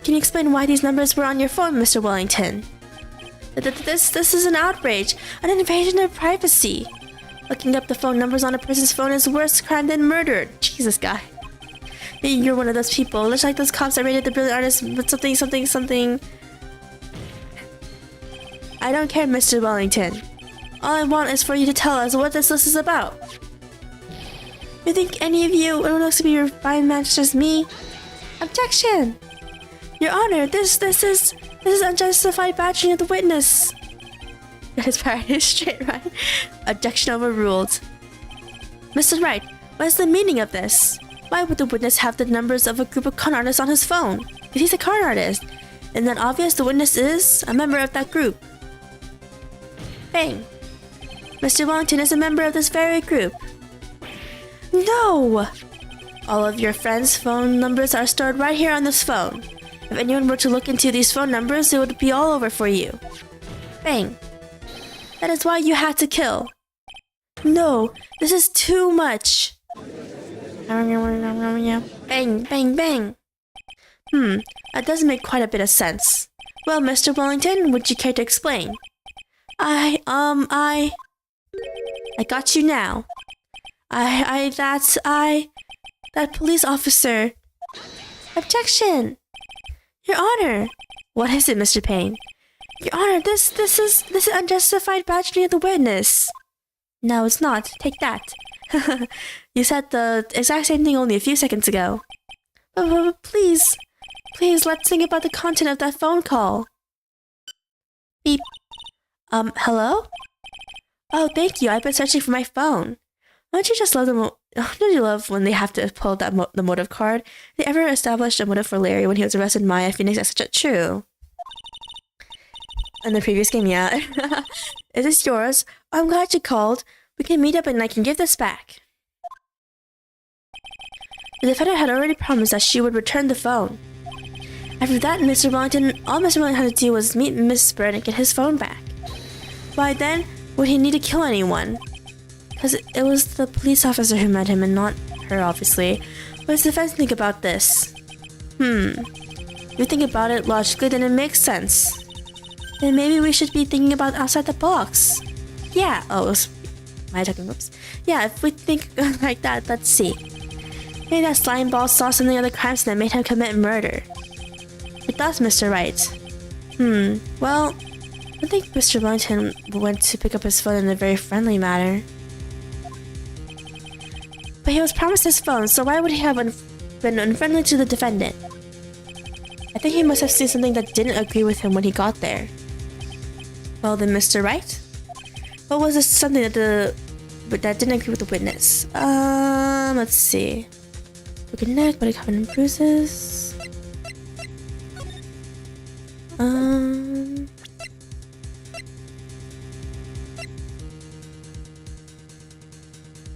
Can you explain why these numbers were on your phone, Mr. Wellington? This is an outrage, an invasion of privacy. Looking up the phone numbers on a person's phone is worse crime than murder. Jesus, guy. You're one of those people, just like those cops that raided the brilliant artist with something. I don't care, Mr. Wellington. All I want is for you to tell us what this list is about. You think any of you would looks to be your fine match as me? Objection! Your Honor, this is unjustified badgering of the witness. His part is straight, right? Objection overruled. Mr. Wright, what is the meaning of this? Why would the witness have the numbers of a group of con artists on his phone? Because he's a con artist. Isn't that obvious? The witness is a member of that group. Bang. Mr. Wellington is a member of this very group. No! All of your friends' phone numbers are stored right here on this phone. If anyone were to look into these phone numbers, it would be all over for you. Bang. That is why you had to kill. No, this is too much. Bang, bang, bang. That does make quite a bit of sense. Well, Mr. Wellington, would you care to explain? I got you now. That police officer. Objection! Your Honor! What is it, Mr. Payne? Your Honor, this is unjustified badgering of the witness. No, it's not. Take that. You said the exact same thing only a few seconds ago. But please, let's think about the content of that phone call. Beep. Hello? Oh, thank you. I've been searching for my phone. Don't you just love don't you love when they have to pull out the motive card? They ever established a motive for Larry when he was arrested in Maya Phoenix, etc. True. In the previous game, yeah. Is this yours? I'm glad you called. We can meet up and I can give this back. The defendant had already promised that she would return the phone. After that, all Mr. Wellington had to do was meet Miss Bird and get his phone back. Why then would he need to kill anyone? Because it was the police officer who met him and not her, obviously. What does the defense think about this? If you think about it logically, then it makes sense. Then maybe we should be thinking about outside the box. Yeah, whoops. Yeah, if we think like that, let's see. Maybe that slime ball saw something other crimes that made him commit murder. It does, Mr. Wright. Well, I think Mr. Wellington went to pick up his phone in a very friendly manner. But he was promised his phone, so why would he have been unfriendly to the defendant? I think he must have seen something that didn't agree with him when he got there. Well then, Mr. Wright? What was this something that didn't agree with the witness? Let's see. Broken neck, body covered in bruises.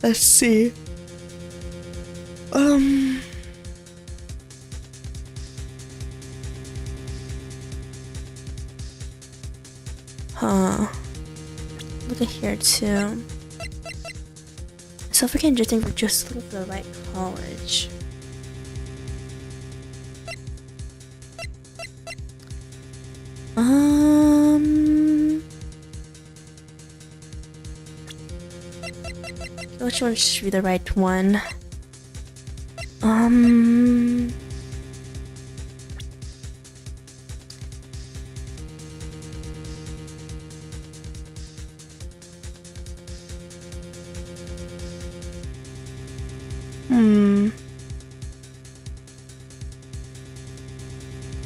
Let's see. Look at here too. Suffocant drifting for just looking for the right college. Which one should be the right one?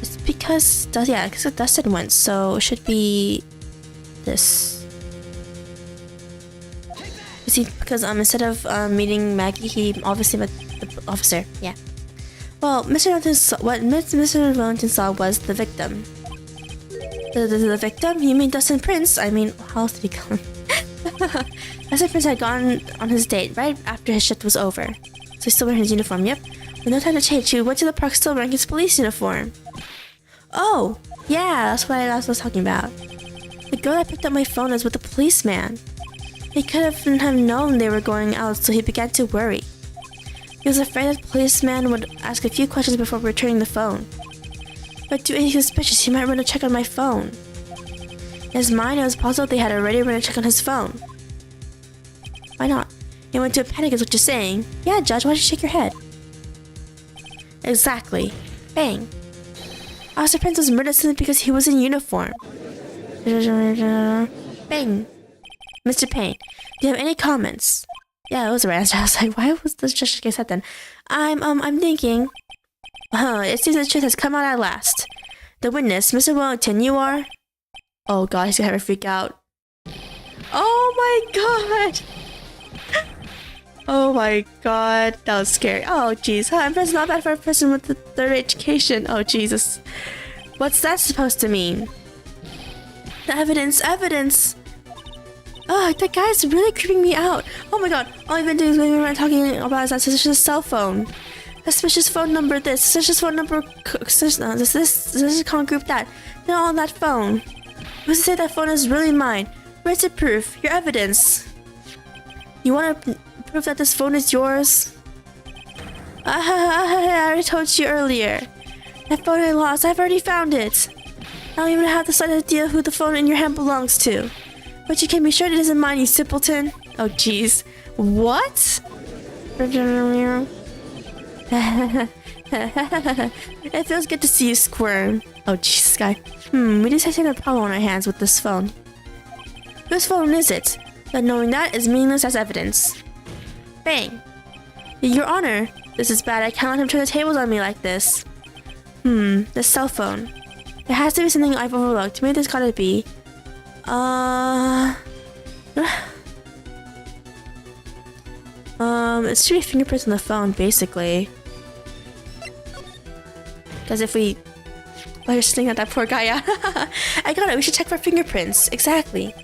It's because it dusted once, so it should be this. See, because instead of meeting Maggie, he obviously met the officer. Yeah. Well, what Mr. Wellington saw was the victim. The victim? You mean Dustin Prince? I mean, how else did he come? Mr. Prince had gone on his date right after his shift was over. So he's still wearing his uniform, yep. With no time to change, he went to the park still wearing his police uniform. Oh, yeah, that's what I was talking about. The girl that picked up my phone is with the policeman. He couldn't have known they were going out, so he began to worry. He was afraid that the policeman would ask a few questions before returning the phone. But do anything suspicious, he might run a check on my phone. In his mind, it was possible they had already run a check on his phone. Why not? He went into a panic is what you're saying. Yeah, Judge, why don't you shake your head? Exactly. Bang. Officer Prince was murdered simply because he was in uniform. Bang. Mr. Payne, do you have any comments? Yeah, that was the right answer. I was like, why was this just get said then? I'm thinking. It seems the truth has come out at last. The witness, Mr. Wellington, you are? Oh god, he's gonna have a freak out. Oh my god! Oh my god, that was scary. Oh jeez, that's not bad for a person with a third education. Oh Jesus. What's that supposed to mean? The evidence! Oh, that guy's really creeping me out. Oh my god, all I've been doing is when we were talking about is that suspicious cell phone. Suspicious phone number this, suspicious phone number this common group that. Then all on that phone. Who's to say that phone is really mine? Where's the proof? Your evidence. You want to prove that this phone is yours? I already told you earlier. That phone I lost, I've already found it. I don't even have the slightest idea who the phone in your hand belongs to. But you can be sure it isn't mine, you simpleton. Oh jeez. What? It feels good to see you squirm. Oh Jesus, guy. We just have a problem on our hands with this phone. Whose phone is it? But knowing that is meaningless as evidence. Bang! Your Honor, this is bad. I can't let him turn the tables on me like this. The cell phone. There has to be something I've overlooked. Maybe there's gotta be. It should be fingerprints on the phone, basically. Because if we... Oh, you're sitting at that poor guy, yeah. I got it, we should check for fingerprints. Exactly.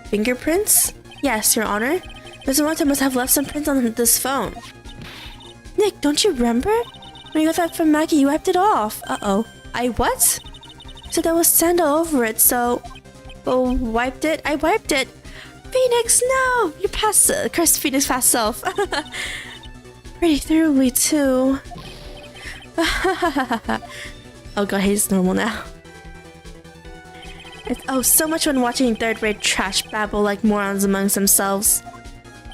Fingerprints? Yes, Your Honor. Mr. Wellington must have left some prints on this phone. Nick, don't you remember? When you got that from Maggie, you wiped it off. Uh-oh. I what? So there was sand all over it, so... Oh, wiped it? I wiped it! Phoenix, no! You're past... cursed Phoenix past self. Pretty thoroughly, too. Oh god, he's normal now. It's so much fun watching third-rate trash babble like morons amongst themselves.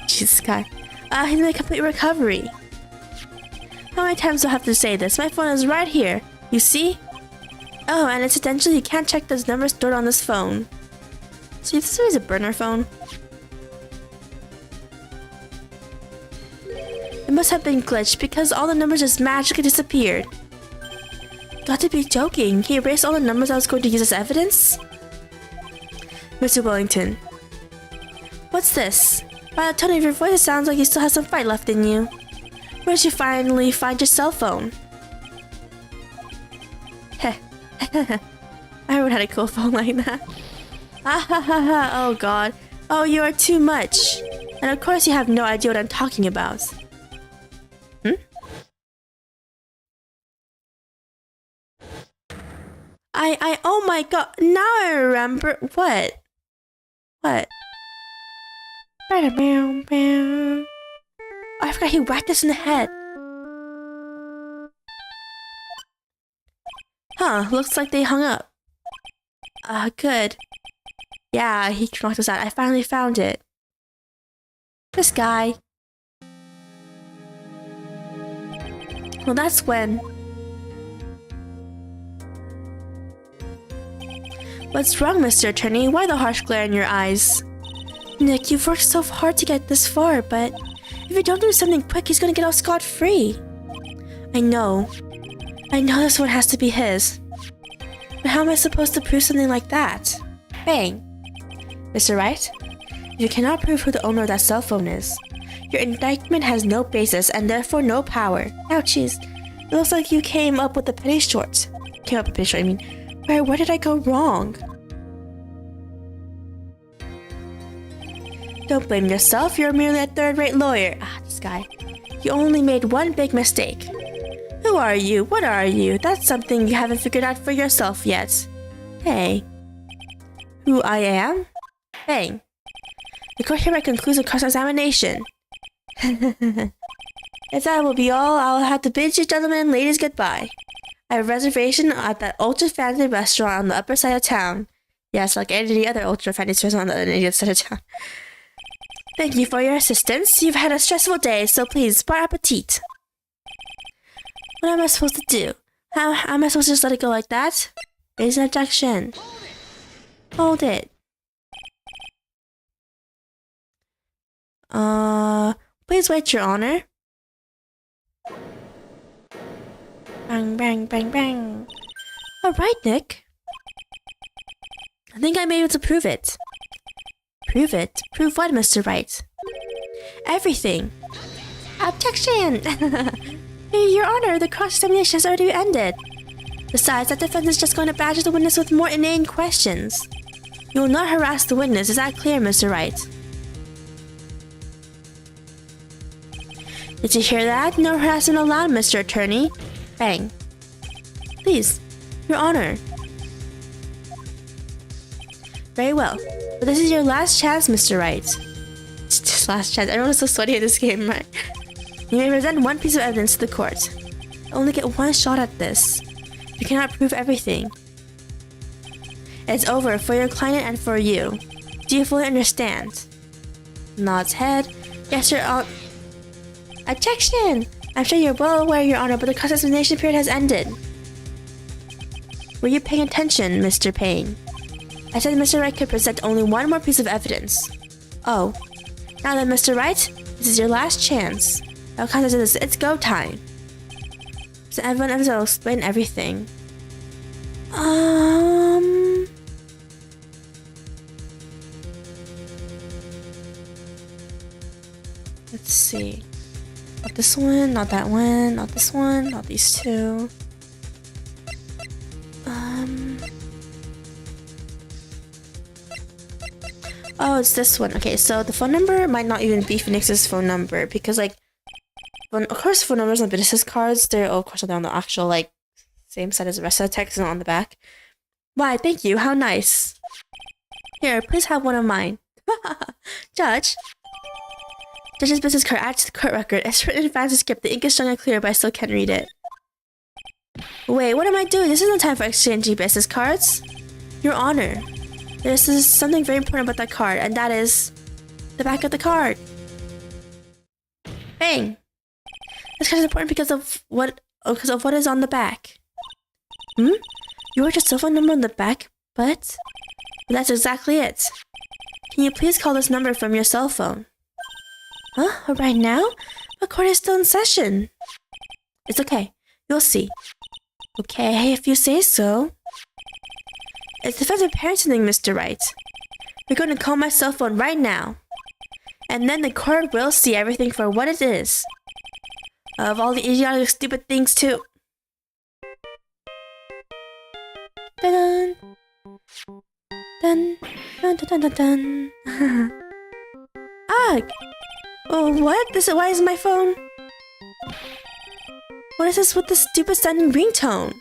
Jesus, guy. He's in a complete recovery. How many times do I have to say this? My phone is right here. You see? Oh, and incidentally, you can't check those numbers stored on this phone. So this is a burner phone. It must have been glitched because all the numbers just magically disappeared. Got to be joking. He erased all the numbers I was going to use as evidence? Mr. Wellington. What's this? By the tone of your voice, it sounds like you still have some fight left in you. Where did you finally find your cell phone? Heh. Everyone had a cool phone like that. Ah ha ha ha, oh god. Oh, you are too much. And of course you have no idea what I'm talking about. Oh my god, now I remember. What? What? Oh, I forgot he whacked us in the head. Huh, looks like they hung up. Good. Yeah, he knocked us out. I finally found it. This guy. Well, that's when. What's wrong, Mr. Attorney? Why the harsh glare in your eyes? Nick, you've worked so hard to get this far, but if you don't do something quick, he's gonna get off scot-free. I know this one has to be his. But how am I supposed to prove something like that? Bang. Mr. Wright, you cannot prove who the owner of that cell phone is. Your indictment has no basis and therefore no power. Ouchies. It looks like you came up with a penny short. Where did I go wrong? Don't blame yourself, you're merely a third-rate lawyer. Ah, this guy. You only made one big mistake. Who are you? What are you? That's something you haven't figured out for yourself yet. Hey. Who I am? Bang. The court hereby concludes the cross-examination. If that will be all, I'll have to bid you gentlemen and ladies goodbye. I have a reservation at that ultra-fancy restaurant on the upper side of town. Yes, like any other ultra-fancy restaurant on the other side of town. Thank you for your assistance. You've had a stressful day, so please, bon appetit. What am I supposed to do? How am I supposed to just let it go like that? Raise an objection. Hold it. Please wait, Your Honor. Bang, bang, bang, bang. Alright, Nick. I think I'm able to prove it. Prove it? Prove what, Mr. Wright? Everything. Objection! Your Honor, the cross-examination has already ended. Besides, that defense is just going to badger the witness with more inane questions. You will not harass the witness, is that clear, Mr. Wright? Did you hear that? No harassment allowed, Mr. Attorney. Bang. Please, Your Honor. Very well. But this is your last chance, Mr. Wright. Just last chance. Everyone is so sweaty in this game, right? You may present one piece of evidence to the court. You only get one shot at this. You cannot prove everything. It's over for your client and for you. Do you fully understand? Nods head. Yes, Your Honor. Objection! I'm sure you're well aware, Your Honor, but the cross-examination period has ended. Were you paying attention, Mr. Payne? I said Mr. Wright could present only one more piece of evidence. Oh. Now then, Mr. Wright, this is your last chance. I'll consider this. It's go time. So everyone else will explain everything. Let's see. Not this one, not that one, not this one, not these two. Oh, it's this one. Okay, so the phone number might not even be Phoenix's phone number because, like, of course, phone numbers on business cards, they're, of course, they're on the actual, like, same side as the rest of the text and on the back. Why, thank you, how nice. Here, please have one of mine. Judge. Judge's business card added to the court record. It's written in fancy script. The ink is strong and clear, but I still can't read it. Wait, what am I doing? This isn't time for exchanging business cards. Your Honor. This is something very important about that card, and that is the back of the card. Bang! This card is important because of what is on the back. You wrote your cell phone number on the back, but that's exactly it. Can you please call this number from your cell phone? Huh? Right now? The court is still in session. It's okay. You'll see. Okay, if you say so. It's defensive parenting, Mr. Wright. We're going to call my cell phone right now. And then the court will see everything for what it is. Of all the idiotic, stupid things, too. Dun dun dun dun dun dun. Ah! Oh, what? Why is my phone? What is this with this stupid sounding ringtone?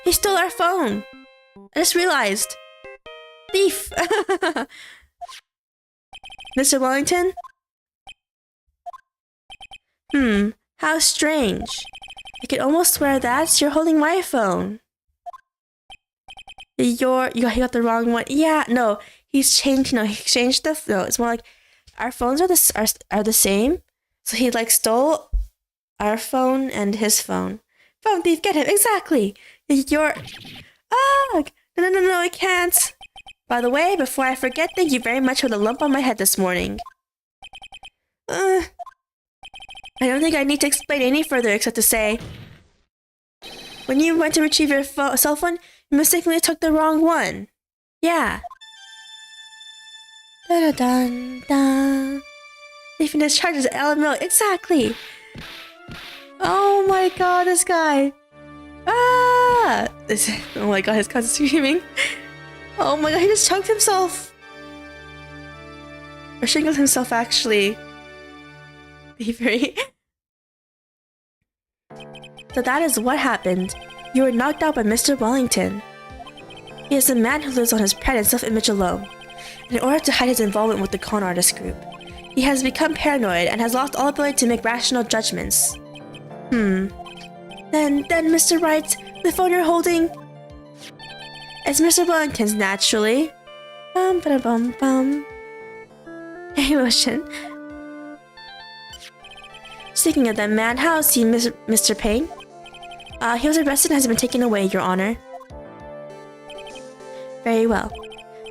He stole our phone! I just realized. Thief! Mr. Wellington? How strange. I could almost swear that you're holding my phone. You got the wrong one. Yeah, no, he changed the, no, it's more like, our phones are the same. So he like stole our phone and his phone. Phone thief, get him, exactly. You're, no, I can't. By the way, before I forget, thank you very much for the lump on my head this morning. I don't think I need to explain any further except to say, when you went to retrieve your cell phone, you mistakenly took the wrong one. Yeah. Da-da-dun-dun. Leaving his charges at LML, exactly. Oh my god, this guy. Oh my god, his cousin's screaming. Oh my god, he just choked himself. Or shingles himself actually be very... So that is what happened. You were knocked out by Mr. Wellington. He is a man who lives on his pride and self-image alone. In order to hide his involvement with the con artist group, he has become paranoid and has lost all ability to make rational judgments. Then Mr. Wright, the phone you're holding... It's Mr. Wellington's, naturally. Bum. Emotion. Speaking of that man, how is he, Mr. Payne? He was arrested and has been taken away, Your Honor. Very well.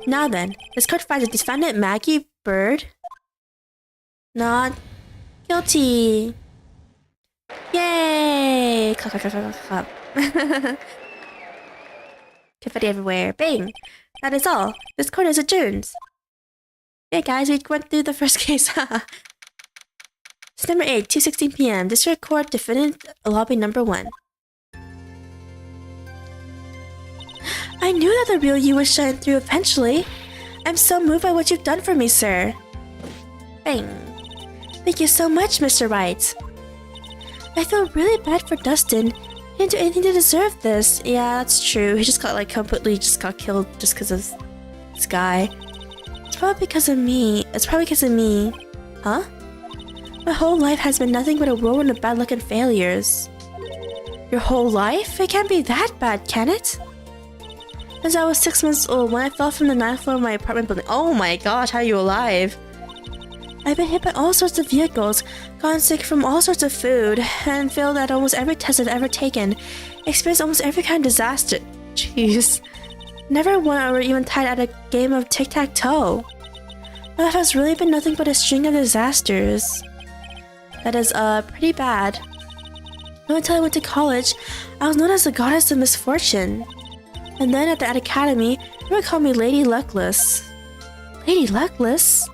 Now then, this court finds the defendant Maggie Bird not guilty. Yay! Clap. Confetti everywhere. Bang! That is all. This court is adjourned. Hey guys, we went through the first case. September 8, 2:16 p.m. District Court, Defendant Lobby Number 1. I knew that the real you would shine through eventually. I'm so moved by what you've done for me, sir. Bang. Thank you so much, Mr. Wright. I feel really bad for Dustin. He didn't do anything to deserve this. Yeah, that's true. He just got completely got killed just because of this guy. It's probably because of me. Huh? My whole life has been nothing but a whirlwind of bad luck and failures. Your whole life? It can't be that bad, can it? As I was 6 months old when I fell from the 9th floor of my apartment building. Oh my gosh, how are you alive? I've been hit by all sorts of vehicles, gotten sick from all sorts of food, and failed at almost every test I've ever taken, experienced almost every kind of disaster. Jeez. Never won or even tied at a game of tic-tac-toe. My life has really been nothing but a string of disasters. That is, pretty bad. Not until I went to college, I was known as the goddess of misfortune. And then at the academy, they would call me Lady Luckless. Lady Luckless?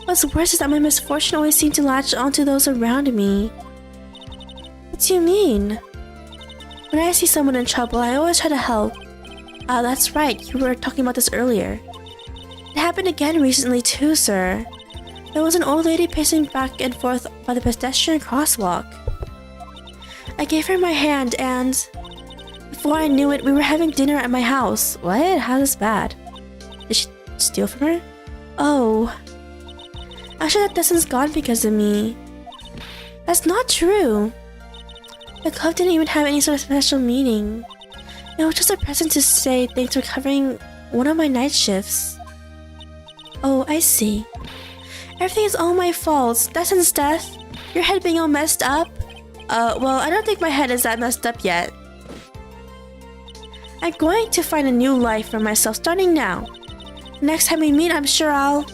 What's worse is that my misfortune always seemed to latch onto those around me. What do you mean? When I see someone in trouble, I always try to help. That's right, you were talking about this earlier. It happened again recently too, sir. There was an old lady pacing back and forth by the pedestrian crosswalk. I gave her my hand and... Before I knew it, we were having dinner at my house. What? How is this bad? Did she steal from her? Oh. Actually, that Dustin's gone because of me. That's not true. The club didn't even have any sort of special meaning. It was just a present to say thanks for covering one of my night shifts. Oh, I see. Everything is all my fault. Dustin's death, your head being all messed up. Well, I don't think my head is that messed up yet. I'm going to find a new life for myself starting now. Next time we meet, I'm sure I'll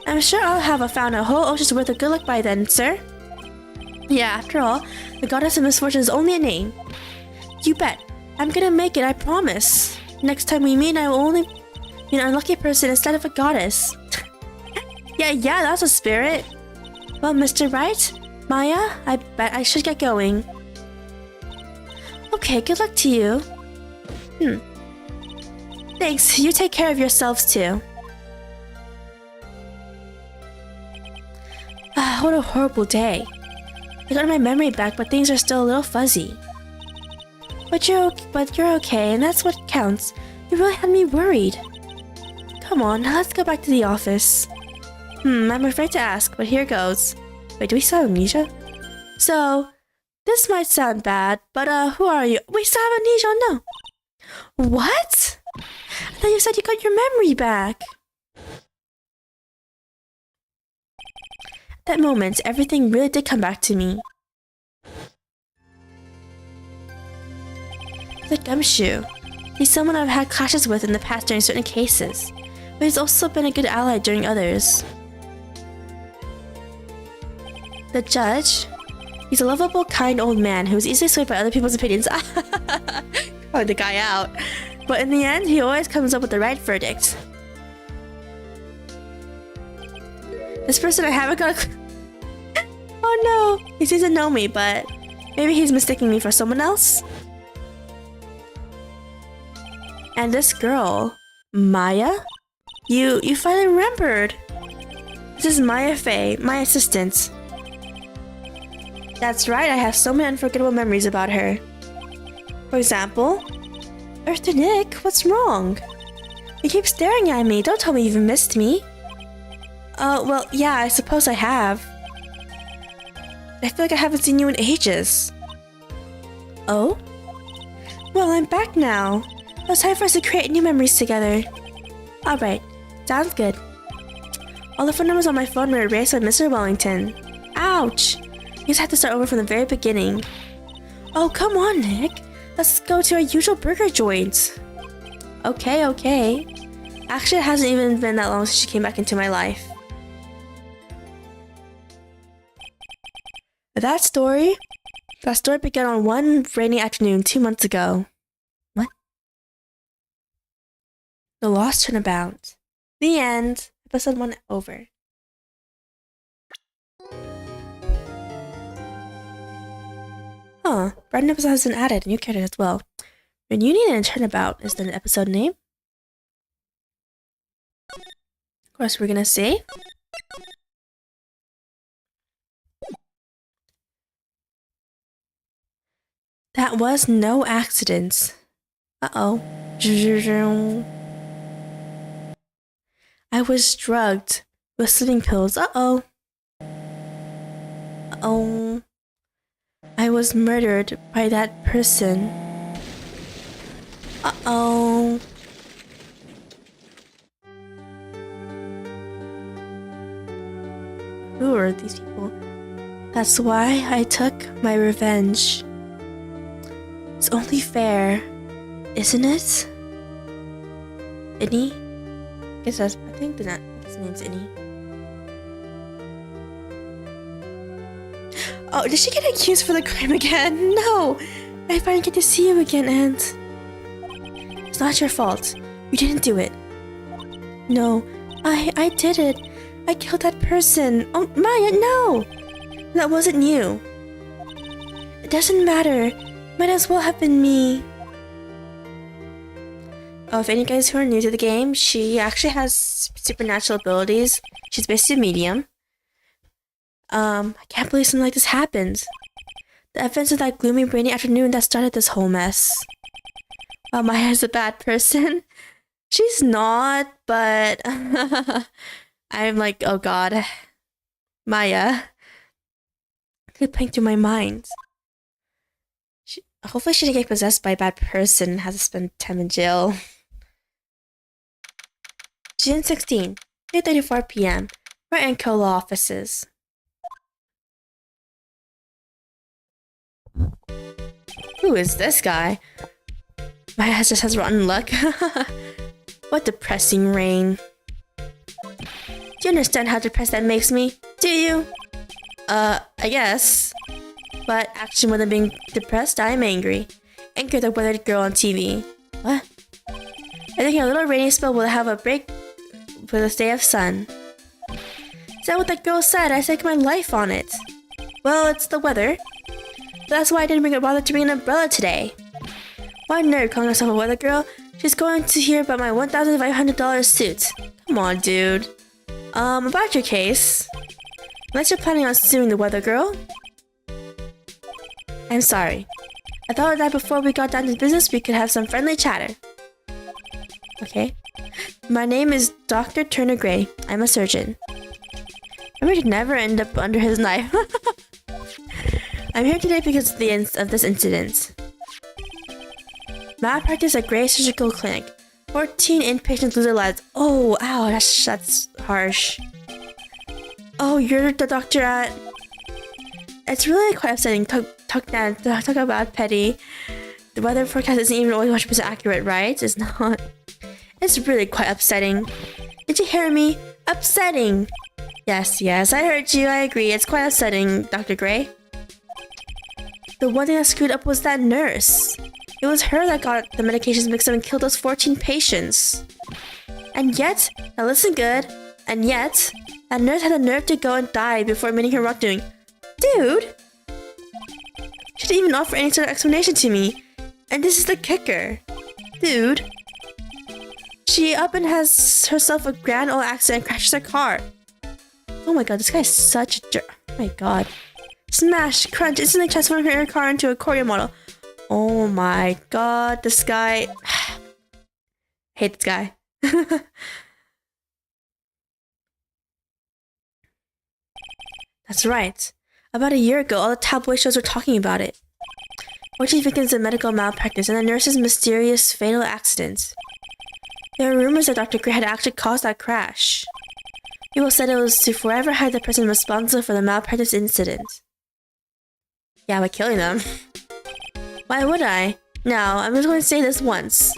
have found a whole ocean's worth of good luck by then, sir. Yeah, after all, the goddess of misfortune is only a name. You bet. I'm gonna make it, I promise. Next time we meet, I will only be an unlucky person instead of a goddess. Yeah, that's a spirit. Well, Mr. Wright, Maya, I bet I should get going. Okay, good luck to you. Thanks, you take care of yourselves too. What a horrible day. I got my memory back, but things are still a little fuzzy. But you're okay, and that's what counts. You really had me worried. Come on, let's go back to the office. I'm afraid to ask, but here goes. Wait, do we still have amnesia? So, this might sound bad, but who are you? We still have amnesia, oh no! What? I thought you said you got your memory back. At that moment, everything really did come back to me. The gumshoe. He's someone I've had clashes with in the past during certain cases, but he's also been a good ally during others. The judge? He's a lovable, kind old man who is easily swayed by other people's opinions. Calling the guy out. But in the end, he always comes up with the right verdict. This person I haven't got a Oh no! He seems to know me, but maybe he's mistaking me for someone else? And this girl, Maya? You finally remembered! This is Maya Fey, my assistant. That's right, I have so many unforgettable memories about her. For example, Eartha Nick, what's wrong? You keep staring at me, don't tell me you've missed me. Well, yeah, I suppose I have. I feel like I haven't seen you in ages. Oh? Well, I'm back now. It's time for us to create new memories together. Alright, sounds good. All the phone numbers on my phone were erased by Mr. Wellington. Ouch! You just have to start over from the very beginning. Oh, come on, Nick. Let's go to our usual burger joint. Okay. Actually, it hasn't even been that long since she came back into my life. That story began on one rainy afternoon 2 months ago. What? The Lost Turnabout. The end. Episode 1 over. Huh. Brand new episode has been added. New character as well. Reunion and Turnabout is the episode name. Of course, we're gonna see. That was no accident. Uh-oh. I was drugged with sleeping pills. Uh-oh. Uh-oh. I was murdered by that person. Uh-oh. Who are these people? That's why I took my revenge. It's only fair, isn't it? Innie? I think his name's Innie. Oh, did she get accused for the crime again? No! I finally get to see you again, Aunt. It's not your fault. You didn't do it. No, I did it. I killed that person. Oh, Maya, no! That wasn't you. It doesn't matter. Might as well have been me. Oh, if any guys who are new to the game, she actually has supernatural abilities. She's basically a medium. I can't believe something like this happened. The events of that gloomy, rainy afternoon that started this whole mess. Oh, Maya's a bad person. She's not, but I'm like, oh god. Maya. Keep playing through my mind. Hopefully she didn't get possessed by a bad person and has to spend time in jail. June 16, 3:34 p.m. Wright and Co. Law Offices. Who is this guy? Maya just has rotten luck. What depressing rain. Do you understand how depressed that makes me? Do you? I guess. But actually, more than being depressed, I am angry. Angry at the weathered girl on TV. What? I think a little rainy spell will have a break for this day of sun. Is that what that girl said? I staked my life on it. Well, it's the weather. But that's why I didn't bother to bring an umbrella today. Why nerd calling herself a weather girl? She's going to hear about my $1,500 suit. Come on, dude. About your case. Unless you're planning on suing the weather girl. I'm sorry. I thought that before we got down to business, we could have some friendly chatter. Okay. My name is Dr. Turner Gray. I'm a surgeon. Remember to never end up under his knife. I'm here today because of this incident. Malpractice at Gray Surgical Clinic. 14 inpatients lose their lives. Oh, ow, that's harsh. Oh, you're the doctor at... It's really quite upsetting. Talk about petty. The weather forecast isn't even always 100% accurate, right? It's not. It's really quite upsetting. Did you hear me? Upsetting! Yes, I heard you. I agree. It's quite upsetting, Dr. Gray. The one thing that screwed up was that nurse. It was her that got the medications mixed up and killed those 14 patients. And yet, now listen good, and yet, that nurse had the nerve to go and die before admitting her wrongdoing. Dude! She didn't even offer any sort of explanation to me. And this is the kicker. Dude. She up and has herself a grand old accident and crashes her car. Oh my god, this guy's such a jerk. Oh my god. Smash! Crunch! Instantly transform her car into a choreo model. Oh my god, this guy... hate this guy. That's right. About a year ago, all the tabloid shows were talking about it. 14 victims of medical malpractice and the nurse's mysterious fatal accident. There were rumors that Dr. Gray had actually caused that crash. People said it was to forever hide the person responsible for the malpractice incident. Yeah, by killing them. Why would I? Now, I'm just going to say this once.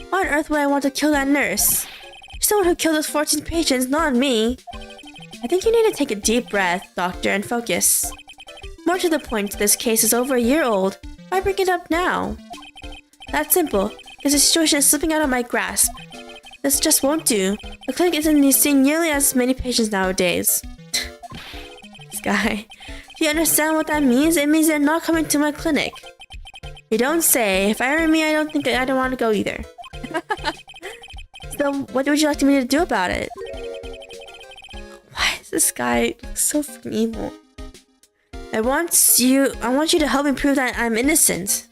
Why on earth would I want to kill that nurse? She's the one who killed those 14 patients, not me. I think you need to take a deep breath, Doctor, and focus. More to the point, this case is over a year old. Why bring it up now? That's simple, because the situation is slipping out of my grasp. This just won't do. The clinic isn't seeing nearly as many patients nowadays. This guy. Do you understand what that means? It means they're not coming to my clinic. You don't say. If I were me, I don't want to go either. So, what would you like me to do about it? Why is this guy so freaking evil? I want you to help me prove that I'm innocent.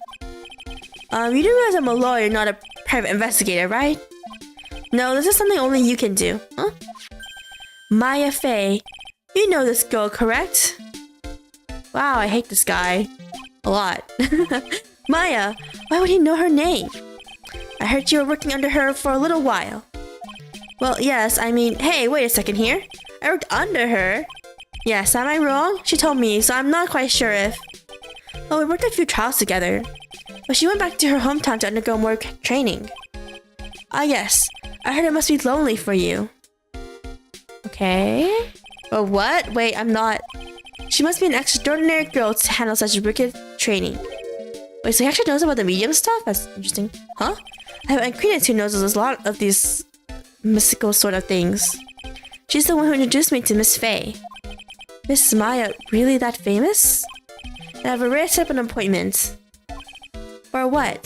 You do realize I'm a lawyer, not a private investigator, right? No, this is something only you can do. Huh? Maya Fey. You know this girl, correct? Wow, I hate this guy. A lot. Maya, why would he know her name? I heard you were working under her for a little while. Well, yes, I mean, hey, wait a second here. I worked under her. Yes, am I wrong? She told me, so I'm not quite sure if... Well, we worked a few trials together. But she went back to her hometown to undergo more training. Ah, yes. I heard it must be lonely for you. Okay. Oh, what? Wait, I'm not... She must be an extraordinary girl to handle such wicked training. Wait, so he actually knows about the medium stuff? That's interesting. Huh? I have an acquaintance who knows a lot of these mystical sort of things. She's the one who introduced me to Miss Fey. Miss Maya, really that famous? I have already set up an appointment. For what?